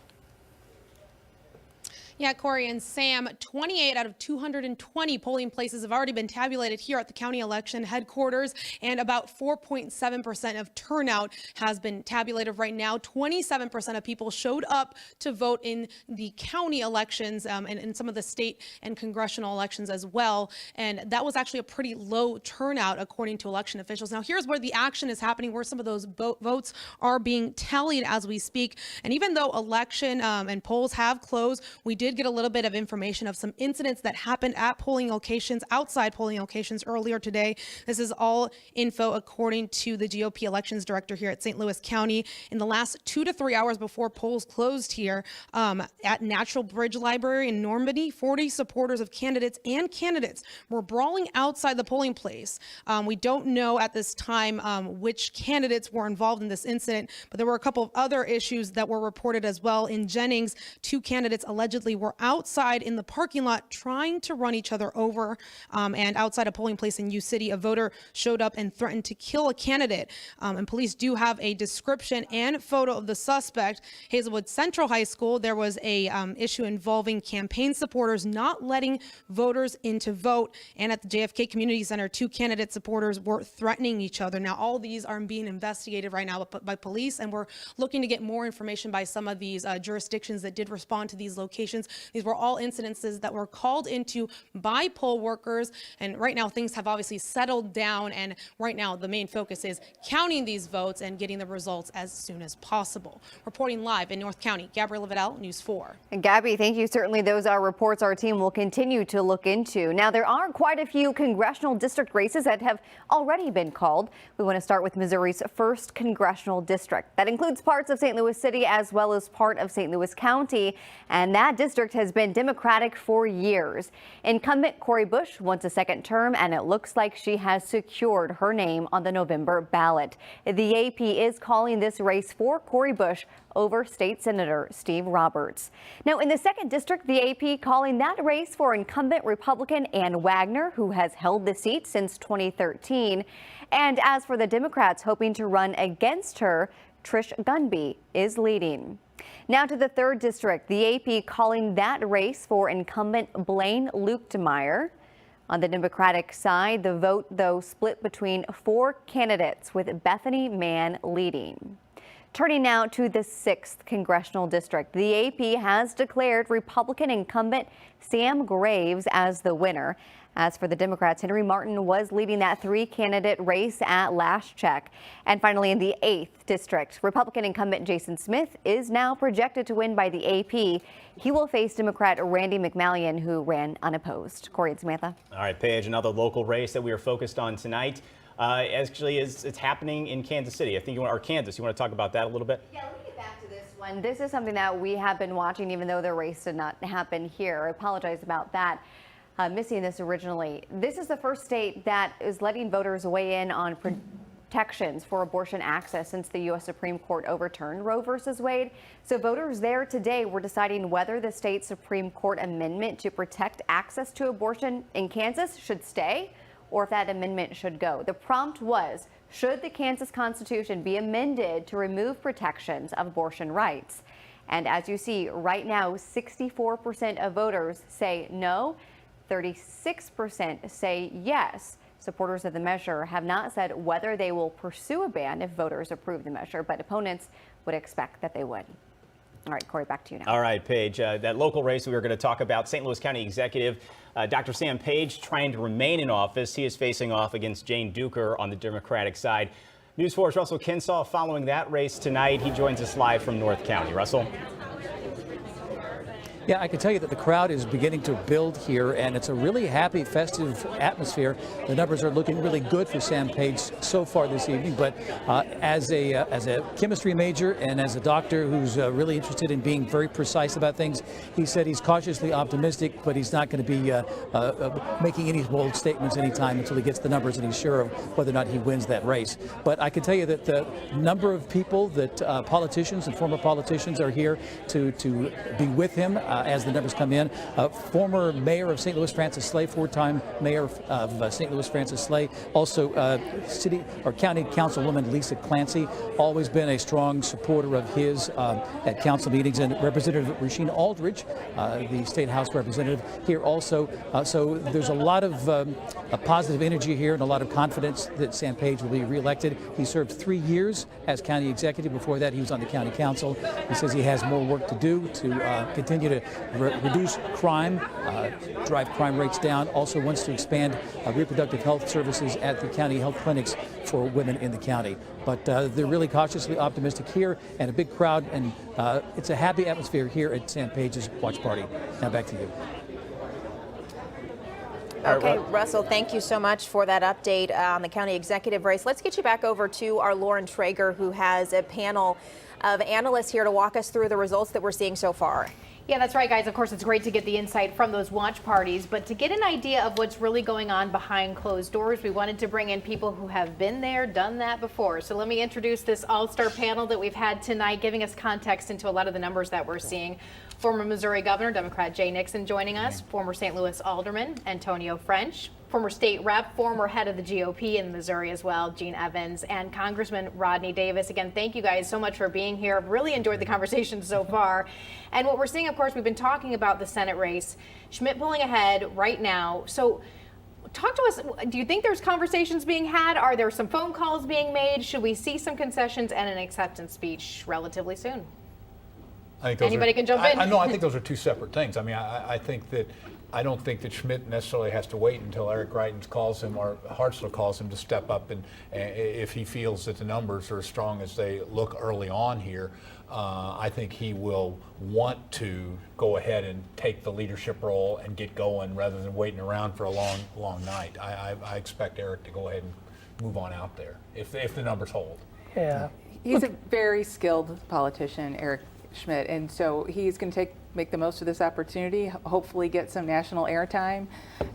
Yeah, Corey and Sam, 28 out of 220 polling places have already been tabulated here at the county election headquarters, and about 4.7% of turnout has been tabulated right now. 27% of people showed up to vote in the county elections and in some of the state and congressional elections as well. And that was actually a pretty low turnout, according to election officials. Now, here's where the action is happening, where some of those votes are being tallied as we speak. And even though election and polls have closed, we did get a little bit of information of some incidents that happened at polling locations, outside polling locations earlier today. This is all info according to the GOP elections director here at St. Louis County. In the last 2 to 3 hours before polls closed here at Natural Bridge Library in Normandy, 40 supporters of candidates were brawling outside the polling place. We don't know at this time which candidates were involved in this incident, but there were a couple of other issues that were reported as well. In Jennings, 2 candidates allegedly were outside in the parking lot trying to run each other over. And outside a polling place in U City, a voter showed up and threatened to kill a candidate. And police do have a description and photo of the suspect. Hazelwood Central High School, there was a issue involving campaign supporters not letting voters in to vote. And at the JFK Community Center, 2 candidate supporters were threatening each other. Now, all these are being investigated right now by police, and we're looking to get more information by some of these jurisdictions that did respond to these locations. These were all incidences that were called into by poll workers, and right now things have obviously settled down, and right now the main focus is counting these votes and getting the results as soon as possible. Reporting live in North County, Gabriella Vidal, News 4. And Gabby, thank you. Certainly those are reports our team will continue to look into. Now, there are quite a few congressional district races that have already been called. We want to start with Missouri's 1st congressional district. That includes parts of St. Louis City as well as part of St. Louis County, and that district has been Democratic for years. Incumbent Cori Bush wants a second term, and it looks like she has secured her name on the November ballot. The AP is calling this race for Cori Bush over State Senator Steve Roberts. Now, in the 2nd district, the AP calling that race for incumbent Republican Ann Wagner, who has held the seat since 2013. And as for the Democrats hoping to run against her, Trish Gunby is leading. Now to the 3rd district, the AP calling that race for incumbent Blaine Luetkemeyer. On the Democratic side, the vote, though, split between 4 candidates, with Bethany Mann leading. Turning now to the 6th congressional district, the AP has declared Republican incumbent Sam Graves as the winner. As for the Democrats, Henry Martin was leading that 3-candidate race at last check. And finally, in the 8th district, Republican incumbent Jason Smith is now projected to win by the AP. He will face Democrat Randy McMallion, who ran unopposed. Corey and Samantha. All right, Paige, another local race that we are focused on tonight. Actually, it's happening in Kansas City. I think Kansas. You want to talk about that a little bit? Yeah, let me get back to this one. This is something that we have been watching, even though the race did not happen here. I apologize about that. Missing this originally. This is the first state that is letting voters weigh in on protections for abortion access since the U.S. Supreme Court overturned Roe versus Wade. So voters there today were deciding whether the state Supreme Court amendment to protect access to abortion in Kansas should stay or if that amendment should go. The prompt was, should the Kansas Constitution be amended to remove protections of abortion rights? And as you see right now, 64% of voters say no. 36% say yes. Supporters of the measure have not said whether they will pursue a ban if voters approve the measure, but opponents would expect that they would. All right, Corey, back to you now. All right, Paige, that local race we were going to talk about, St. Louis County Executive Dr. Sam Page trying to remain in office. He is facing off against Jane Duker on the Democratic side. News 4's Russell Kinsaw following that race tonight. He joins us live from North County. Russell? Yeah, I can tell you that the crowd is beginning to build here, and it's a really happy, festive atmosphere. The numbers are looking really good for Sam Page so far this evening. But as a chemistry major and as a doctor who's really interested in being very precise about things, he said he's cautiously optimistic, but he's not going to be making any bold statements anytime until he gets the numbers and he's sure of whether or not he wins that race. But I can tell you that the number of people that politicians and former politicians are here to be with him as the numbers come in. Former mayor of St. Louis, Francis Slay, 4-time mayor of St. Louis, Francis Slay. Also, city or county councilwoman Lisa Clancy, always been a strong supporter of his at council meetings. And Representative Rasheen Aldridge, the state house representative, here also. So there's a lot of positive energy here and a lot of confidence that Sam Page will be reelected. He served 3 years as county executive. Before that, he was on the county council. He says he has more work to do to continue to reduce crime, drive crime rates down. Also wants to expand reproductive health services at the county health clinics for women in the county. But they're really cautiously optimistic here, and a big crowd, and it's a happy atmosphere here at Sam Page's watch party. Now back to you. Okay, Russell, thank you so much for that update on the county executive race. Let's get you back over to our Lauren Traeger, who has a panel of analysts here to walk us through the results that we're seeing so far. Yeah, that's right, guys. Of course, it's great to get the insight from those watch parties, but to get an idea of what's really going on behind closed doors, we wanted to bring in people who have been there, done that before. So let me introduce this all-star panel that we've had tonight, giving us context into a lot of the numbers that we're seeing. Former Missouri Governor, Democrat Jay Nixon joining us, former St. Louis Alderman Antonio French, former state rep, former head of the GOP in Missouri as well, Gene Evans, and Congressman Rodney Davis. Again, thank you guys so much for being here. I've really enjoyed the conversation so far. And what we're seeing, of course, we've been talking about the Senate race. Schmidt pulling ahead right now. So talk to us. Do you think there's conversations being had? Are there some phone calls being made? Should we see some concessions and an acceptance speech relatively soon? Anybody can jump in. I think those are two separate things. I mean, I don't think that Schmidt necessarily has to wait until Eric Greitens calls him or Hartzler calls him to step up, and if he feels that the numbers are as strong as they look early on here, I think he will want to go ahead and take the leadership role and get going rather than waiting around for a long night. I expect Eric to go ahead and move on out there if the numbers hold. Yeah. He's a very skilled politician, Eric Schmidt, and so he's going to make the most of this opportunity, hopefully get some national airtime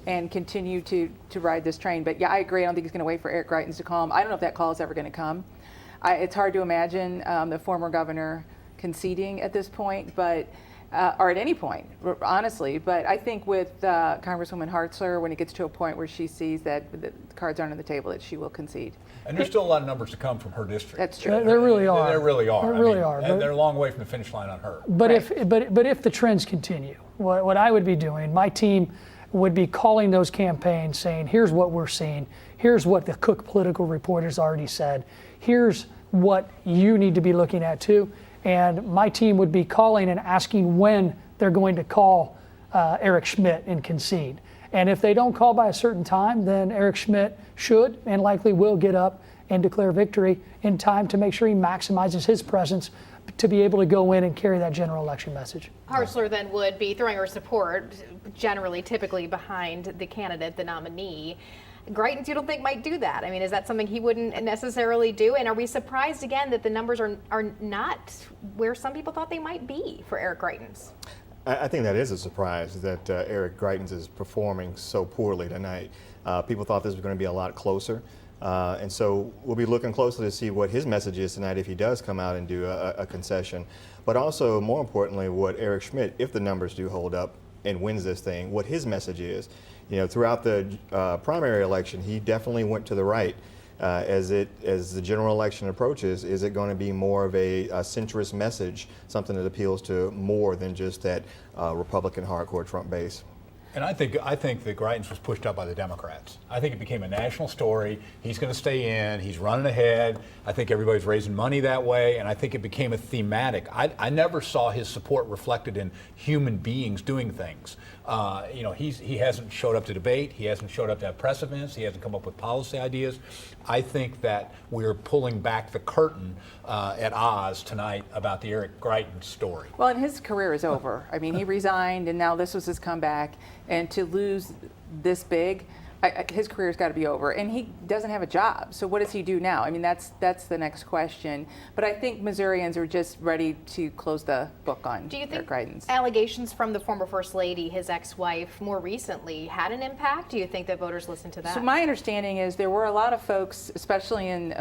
and continue to ride this train. But yeah, I agree. I don't think he's going to wait for Eric Greitens to call him. I don't know if that call is ever going to come. It's hard to imagine the former governor conceding at this point, but or at any point, honestly. But I think with Congresswoman Hartzler, when it gets to a point where she sees that the cards aren't on the table, that she will concede. And there's still a lot of numbers to come from her district. That's true. There really are. There really are. There really are. And they're a long way from the finish line on her. But if the trends continue, what I would be doing, my team would be calling those campaigns saying, here's what we're seeing. Here's what the Cook political report has already said. Here's what you need to be looking at too. And my team would be calling and asking when they're going to call Eric Schmidt and concede. And if they don't call by a certain time, then Eric Schmidt should and likely will get up and declare victory in time to make sure he maximizes his presence to be able to go in and carry that general election message. Hartzler then would be throwing her support, typically behind the candidate, the nominee. Greitens, you don't think might do that? I mean, is that something he wouldn't necessarily do? And are we surprised again that the numbers are not where some people thought they might be for Eric Greitens? I think that is a surprise that Eric Greitens is performing so poorly tonight. People thought this was going to be a lot closer. And so we'll be looking closely to see what his message is tonight if he does come out and do a concession. But also, more importantly, what Eric Schmidt, if the numbers do hold up and wins this thing, what his message is. You know, throughout the primary election, he definitely went to the right. As the general election approaches, is it going to be more of a centrist message, something that appeals to more than just that Republican hardcore Trump base? And I think that Greitens was pushed up by the Democrats. I think it became a national story. He's going to stay in. He's running ahead. I think everybody's raising money that way, and I think it became a thematic. I never saw his support reflected in human beings doing things. He hasn't showed up to debate. He hasn't showed up to have press events. He hasn't come up with policy ideas. I think that we're pulling back the curtain at Oz tonight about the Eric Greitens story. Well, and his career is over. I mean, he resigned, and now this was his comeback. And to lose this big, his career's got to be over. And he doesn't have a job. So what does he do now? I mean, that's the next question. But I think Missourians are just ready to close the book on Eric Greitens. Allegations from the former First Lady, his ex-wife, more recently had an impact? Do you think that voters listened to that? So my understanding is there were a lot of folks, especially in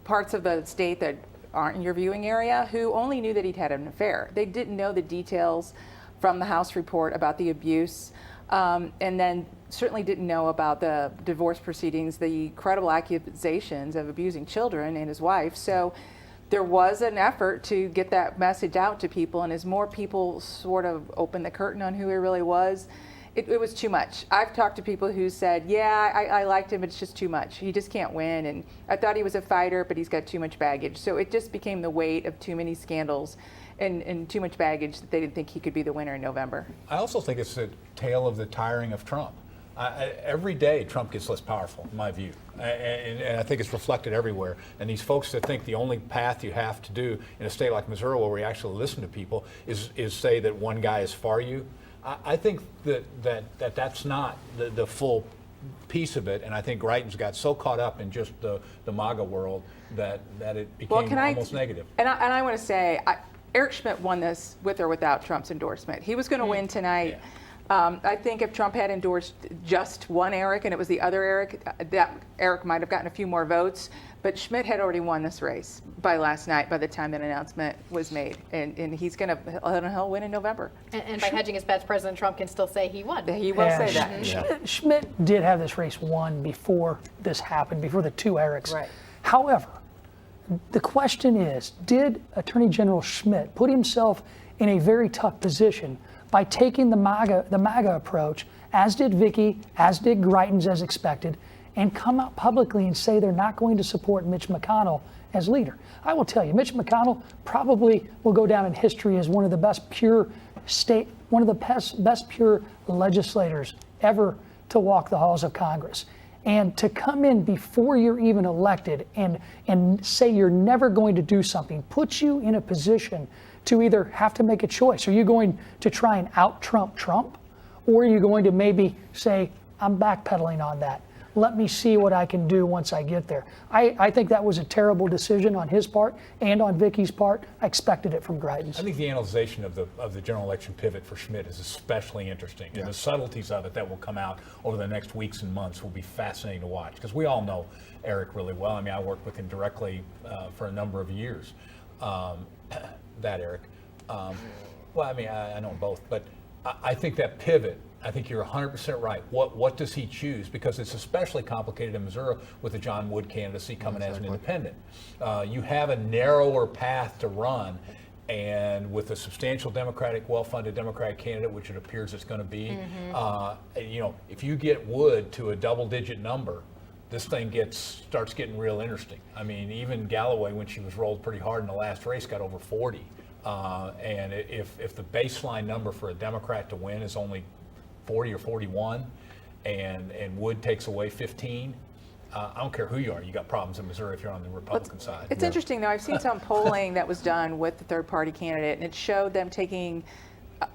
parts of the state that aren't in your viewing area, who only knew that he'd had an affair. They didn't know the details from the House report about the abuse, and then certainly didn't know about the divorce proceedings, the credible accusations of abusing children and his wife. So there was an effort to get that message out to people, and as more people sort of opened the curtain on who he really was, it was too much. I've talked to people who said, yeah, I liked him, but it's just too much. He just can't win, and I thought he was a fighter, but he's got too much baggage. So it just became the weight of too many scandals and too much baggage that they didn't think he could be the winner in November. I also think it's a tale of the tiring of Trump. Every day, Trump gets less powerful, in my view, and I think it's reflected everywhere. And these folks that think the only path you have to do in a state like Missouri, where we actually listen to people, is say that one guy is for you. I think that's not the full piece of it, and I think Greitens got so caught up in just the MAGA world that it became almost negative. And I want to say, Eric Schmidt won this with or without Trump's endorsement. He was going to win tonight. I think if Trump had endorsed just one Eric and it was the other Eric, that Eric might have gotten a few more votes. But Schmidt had already won this race by last night by the time that announcement was made. And he's going to, he'll win in November. And by hedging his bets, President Trump can still say he won. He will say that. Schmidt did have this race won before this happened, before the two Erics. Right. However, the question is, did Attorney General Schmidt put himself in a very tough position by taking the MAGA approach, as did Vicky, as did Greitens as expected, and come out publicly and say they're not going to support Mitch McConnell as leader? I will tell you, Mitch McConnell probably will go down in history as one of the best pure best pure legislators ever to walk the halls of Congress. And to come in before you're even elected and say you're never going to do something puts you in a position to either have to make a choice. Are you going to try and out-Trump Trump? Or are you going to maybe say, I'm backpedaling on that. Let me see what I can do once I get there. I think that was a terrible decision on his part and on Vicky's part. I expected it from Greitens. I think the analyzation of the general election pivot for Schmidt is especially interesting. And the subtleties of it that will come out over the next weeks and months will be fascinating to watch. Because we all know Eric really well. I mean, I worked with him directly for a number of years. That Eric. Well, I mean, I know them both. But I think that pivot, I think you're 100% right. What does he choose? Because it's especially complicated in Missouri with the John Wood candidacy coming as an independent. You have a narrower path to run, and with a substantial Democratic, well-funded Democratic candidate, which it appears it's going to be, if you get Wood to a double-digit number, this thing starts getting real interesting. I mean, even Galloway, when she was rolled pretty hard in the last race, got over 40. And if the baseline number for a Democrat to win is only 40 or 41, and Wood takes away 15, I don't care who you are. You got problems in Missouri if you're on the Republican side. It's interesting, though. I've seen some polling that was done with the third-party candidate, and it showed them taking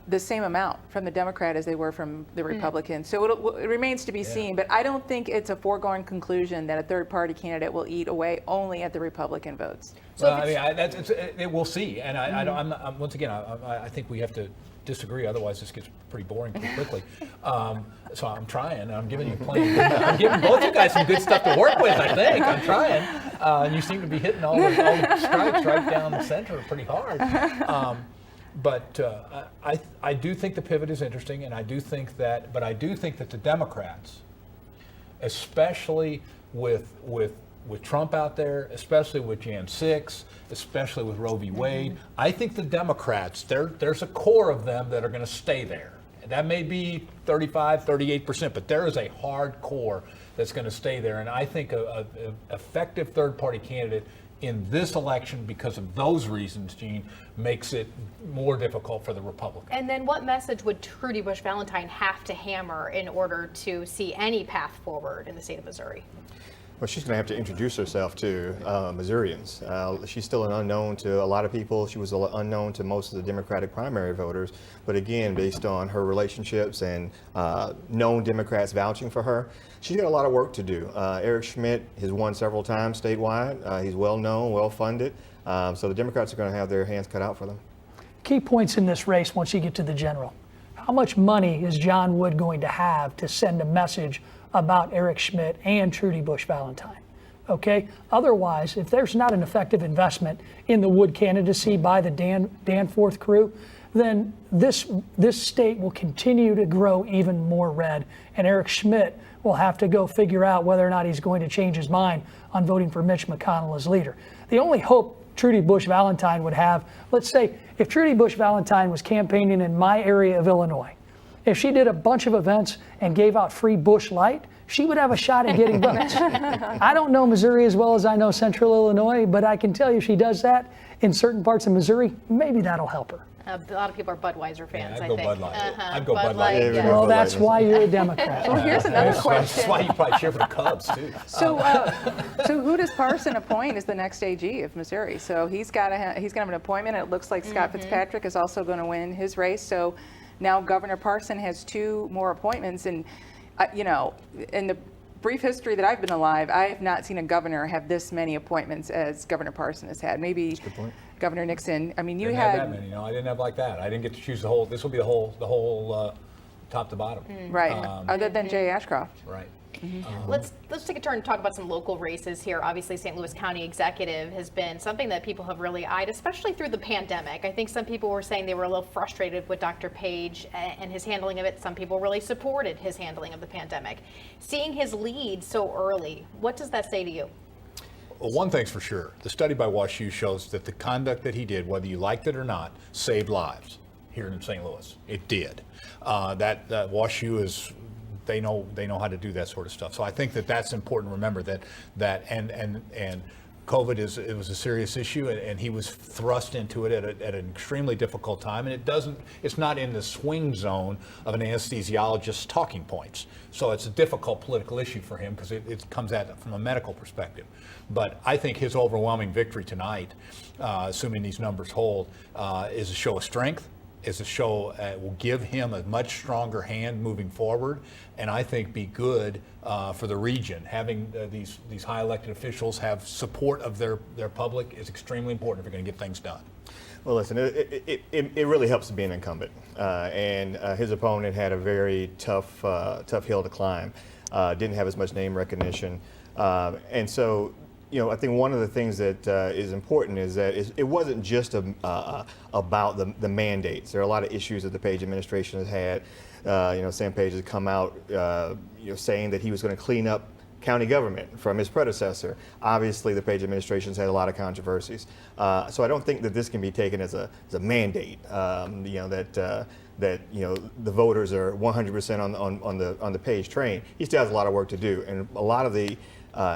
the same amount from the Democrat as they were from the Republican. So it remains to be seen, but I don't think it's a foregone conclusion that a third-party candidate will eat away only at the Republican votes. Well, I mean, we'll see. And I'm once again, I think we have to disagree. Otherwise, this gets pretty boring pretty quickly. So I'm trying. I'm giving you plenty. I'm giving both you guys some good stuff to work with. I think I'm trying. And you seem to be hitting all the strikes right down the center pretty hard. But I do think the pivot is interesting, and I do think that the Democrats, especially with Trump out there, especially with Jan 6, especially with Roe v. Wade, I think the Democrats, there's a core of them that are going to stay there. That may be 35, 38%, but there is a hard core that's going to stay there. And I think an effective third-party candidate in this election, because of those reasons, Gene, makes it more difficult for the Republicans. And then what message would Trudy Bush Valentine have to hammer in order to see any path forward in the state of Missouri? Well, she's going to have to introduce herself to Missourians. She's still an unknown to a lot of people. She was unknown to most of the Democratic primary voters. But again, based on her relationships and known Democrats vouching for her, she's got a lot of work to do. Eric Schmidt has won several times statewide. He's well known, well funded. So the Democrats are going to have their hands cut out for them. Key points in this race once you get to the general. How much money is John Wood going to have to send a message about Eric Schmidt and Trudy Bush Valentine? Okay. Otherwise, if there's not an effective investment in the Wood candidacy by the Danforth crew, then this state will continue to grow even more red, and Eric Schmidt will have to go figure out whether or not he's going to change his mind on voting for Mitch McConnell as leader. The only hope Trudy Bush Valentine would have, let's say if Trudy Bush Valentine was campaigning in my area of Illinois, if she did a bunch of events and gave out free Bush Light, she would have a shot at getting votes. I don't know Missouri as well as I know Central Illinois, but I can tell you if she does that in certain parts of Missouri, maybe that'll help her. A lot of people are Budweiser fans, yeah, I think. Bud Light. I'd go Bud Bud Light. Light. Well, that's why you're a Democrat. Well, here's another question. That's why you probably cheer for the Cubs, too. So who does Parson appoint as the next AG of Missouri? So he's got to have an appointment. It looks like Scott Fitzpatrick is also going to win his race. So now Governor Parson has 2 more appointments, and and the brief history that I've been alive, I have not seen a governor have this many appointments as Governor Parson has had. Maybe Governor Nixon. I mean, you didn't had have that many. No, I didn't have like that. I didn't get to choose the whole. This will be the whole top to bottom. Right. Other than Jay Ashcroft. Right. Let's take a turn and talk about some local races here. Obviously, St. Louis County Executive has been something that people have really eyed, especially through the pandemic. I think some people were saying they were a little frustrated with Dr. Page and his handling of it. Some people really supported his handling of the pandemic. Seeing his lead so early, what does that say to you? Well, one thing's for sure. The study by WashU shows that the conduct that he did, whether you liked it or not, saved lives here in St. Louis. It did. That WashU is. They know how to do that sort of stuff. So I think that that's important to remember that and COVID it was a serious issue, and he was thrust into it at an extremely difficult time, and it's not in the swing zone of an anesthesiologist's talking points. So it's a difficult political issue for him because it comes at it from a medical perspective. But I think his overwhelming victory tonight, assuming these numbers hold, is a show of strength. Is a show will give him a much stronger hand moving forward, and I think be good for the region. Having these high elected officials have support of their public is extremely important if you're going to get things done. Well, listen, it really helps to be an incumbent, and his opponent had a very tough hill to climb. Didn't have as much name recognition, and so. I think one of the things that is important is that it wasn't just about the mandates. There are a lot of issues that the Page administration has had. Sam Page has come out, saying that he was going to clean up county government from his predecessor. Obviously, the Page administration's had a lot of controversies. So I don't think that this can be taken as a mandate. That the voters are 100% on the Page train. He still has a lot of work to do, and a lot of the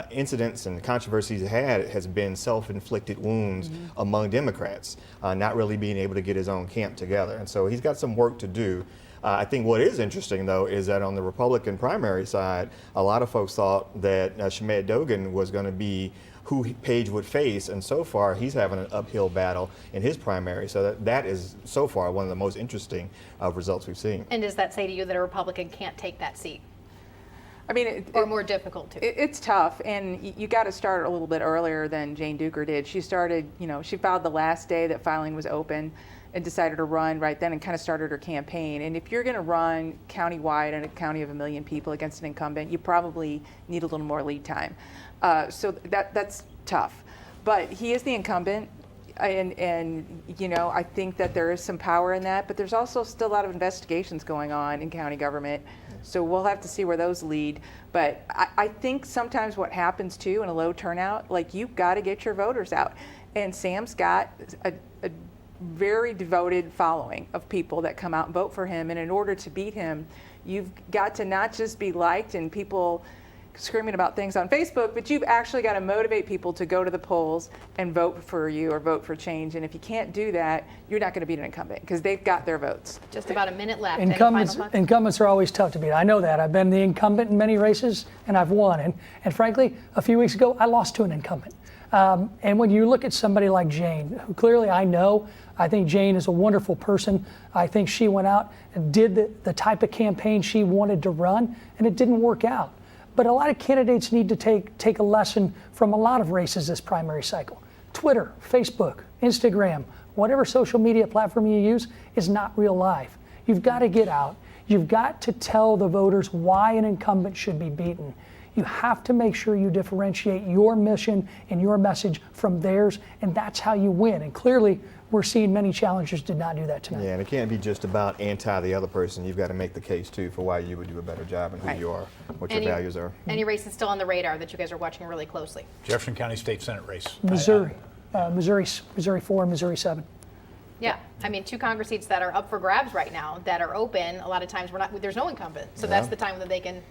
incidents and controversies he had has been self-inflicted wounds among Democrats, not really being able to get his own camp together. And so he's got some work to do. I think what is interesting, though, is that on the Republican primary side, a lot of folks thought that Shamed Dogan was going to be who Page would face, and so far he's having an uphill battle in his primary. So that is so far one of the most interesting results we've seen. And does that say to you that a Republican can't take that seat? I mean, or more difficult to. It's tough, and you got to start a little bit earlier than Jane Duker did. She started, she filed the last day that filing was open, and decided to run right then and kind of started her campaign. And if you're going to run countywide in a county of 1 million people against an incumbent, you probably need a little more lead time. So that's tough. But he is the incumbent. And I think that there is some power in that, but there's also still a lot of investigations going on in county government. So we'll have to see where those lead. But I think sometimes what happens too in a low turnout, like you've got to get your voters out. And Sam's got a very devoted following of people that come out and vote for him. And in order to beat him, you've got to not just be liked and people screaming about things on Facebook, but you've actually got to motivate people to go to the polls and vote for you or vote for change. And if you can't do that, you're not going to beat an incumbent because they've got their votes. Just about a minute left. Incumbents are always tough to beat. I know that. I've been the incumbent in many races and I've won. And frankly, a few weeks ago, I lost to an incumbent. And when you look at somebody like Jane, who clearly I know, I think Jane is a wonderful person. I think she went out and did the type of campaign she wanted to run, and it didn't work out. But a lot of candidates need to take a lesson from a lot of races this primary cycle. Twitter, Facebook, Instagram, whatever social media platform you use is not real life. You've got to get out. You've got to tell the voters why an incumbent should be beaten. You have to make sure you differentiate your mission and your message from theirs, and that's how you win. And clearly, we're seeing many challengers did not do that tonight. Yeah, and it can't be just about anti the other person. You've got to make the case, too, for why you would do a better job and who you are, what your values are. Any races still on the radar that you guys are watching really closely? Jefferson County State Senate race. Missouri, Missouri 4, Missouri 7. Yeah, I mean, 2 Congress seats that are up for grabs right now that are open. A lot of times there's no incumbent, so that's the time that they can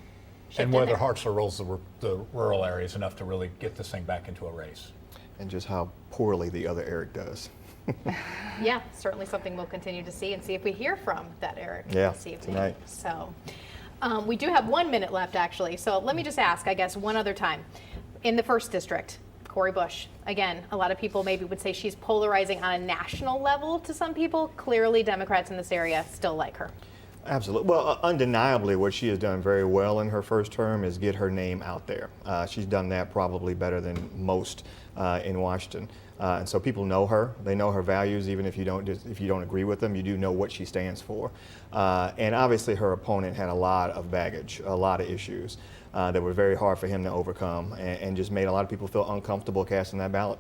shift and whether Hartzler rolls the rural areas enough to really get this thing back into a race. And just how poorly the other Eric does. Yeah, certainly something we'll continue to see and see if we hear from that Eric this evening. Tonight. So we do have 1 minute left, actually. So let me just ask, I guess, one other time. In the 1st district, Cori Bush, again, a lot of people maybe would say she's polarizing on a national level to some people. Clearly, Democrats in this area still like her. Absolutely. Well, undeniably, what she has done very well in her first term is get her name out there. She's done that probably better than most in Washington. And so people know her. They know her values, even if you don't agree with them. You do know what she stands for. And obviously, her opponent had a lot of baggage, a lot of issues that were very hard for him to overcome, and just made a lot of people feel uncomfortable casting that ballot.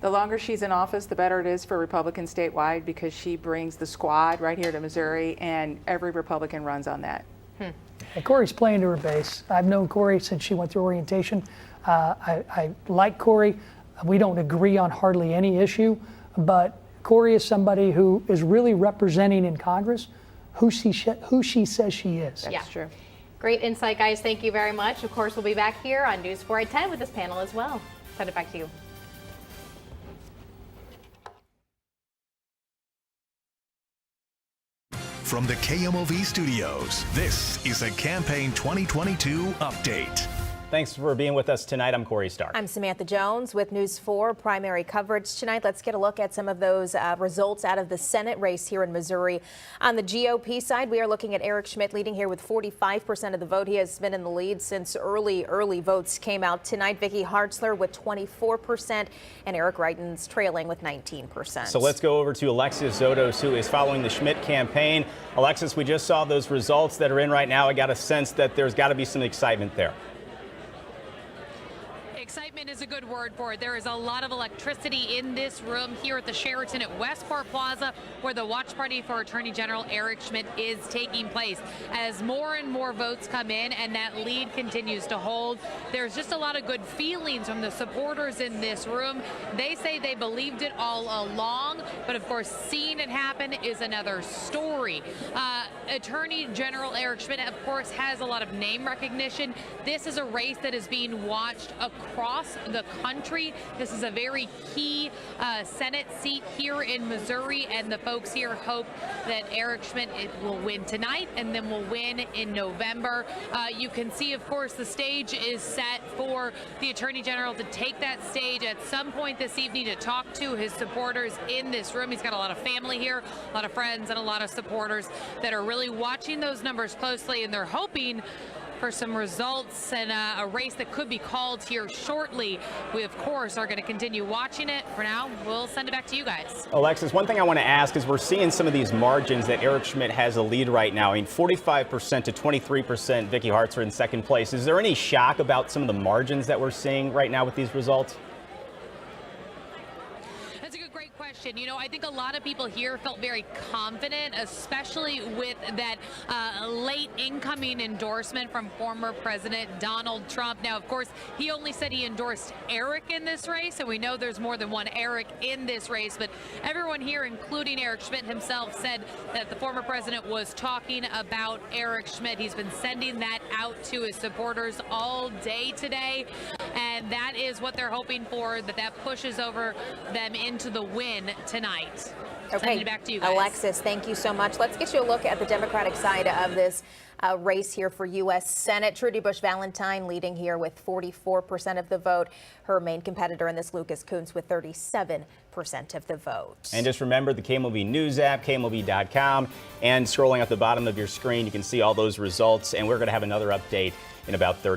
The longer she's in office, the better it is for Republicans statewide, because she brings the squad right here to Missouri, and every Republican runs on that. And Corey's playing to her base. I've known Corey since she went through orientation. I like Corey. We don't agree on hardly any issue, but Corey is somebody who is really representing in Congress who she says she is. That's true. Great insight, guys. Thank you very much. Of course, we'll be back here on News 4 at 10 with this panel as well. Send it back to you. From the KMOV studios, this is a Campaign 2022 update. Thanks for being with us tonight. I'm Corey Stark. I'm Samantha Jones with News 4 primary coverage tonight. Let's get a look at some of those results out of the Senate race here in Missouri. On the GOP side, we are looking at Eric Schmitt leading here with 45% of the vote. He has been in the lead since early votes came out tonight. Vicky Hartzler with 24% and Eric Greitens trailing with 19%. So let's go over to Alexis Zotos, who is following the Schmitt campaign. Alexis, we just saw those results that are in right now. I got a sense that there's got to be some excitement there. Excitement is a good word for it. There is a lot of electricity in this room here at the Sheraton at Westport Plaza, where the watch party for Attorney General Eric Schmitt is taking place. As more and more votes come in and that lead continues to hold, there's just a lot of good feelings from the supporters in this room. They say they believed it all along, but of course seeing it happen is another story. Attorney General Eric Schmitt, of course, has a lot of name recognition. This is a race that is being watched across the country. This is a very key Senate seat here in Missouri, and the folks here hope that Eric Schmitt will win tonight and then will win in November. You can see, of course, the stage is set for the Attorney General to take that stage at some point this evening to talk to his supporters in this room. He's got a lot of family here, a lot of friends, and a lot of supporters that are really watching those numbers closely, and they're hoping for some results and a race that could be called here shortly. We, of course, are going to continue watching it. For now, we'll send it back to you guys. Alexis, one thing I want to ask is we're seeing some of these margins that Eric Schmitt has a lead right now. I mean, 45% to 23%, Vicky Hartzler in second place. Is there any shock about some of the margins that we're seeing right now with these results? You know, I think a lot of people here felt very confident, especially with that late incoming endorsement from former President Donald Trump. Now, of course, he only said he endorsed Eric in this race, and we know there's more than one Eric in this race, but everyone here, including Eric Schmitt himself, said that the former president was talking about Eric Schmitt. He's been sending that out to his supporters all day today, and that is what they're hoping for, that pushes over them into the win tonight. Okay, sending it back to you guys. Alexis, thank you so much. Let's get you a look at the Democratic side of this race here for U.S. Senate. Trudy Bush Valentine leading here with 44% of the vote. Her main competitor in this, Lucas Kunce, with 37% of the vote. And just remember the KMOV News app, KMOV.com, and scrolling at the bottom of your screen, you can see all those results. And we're going to have another update in about 30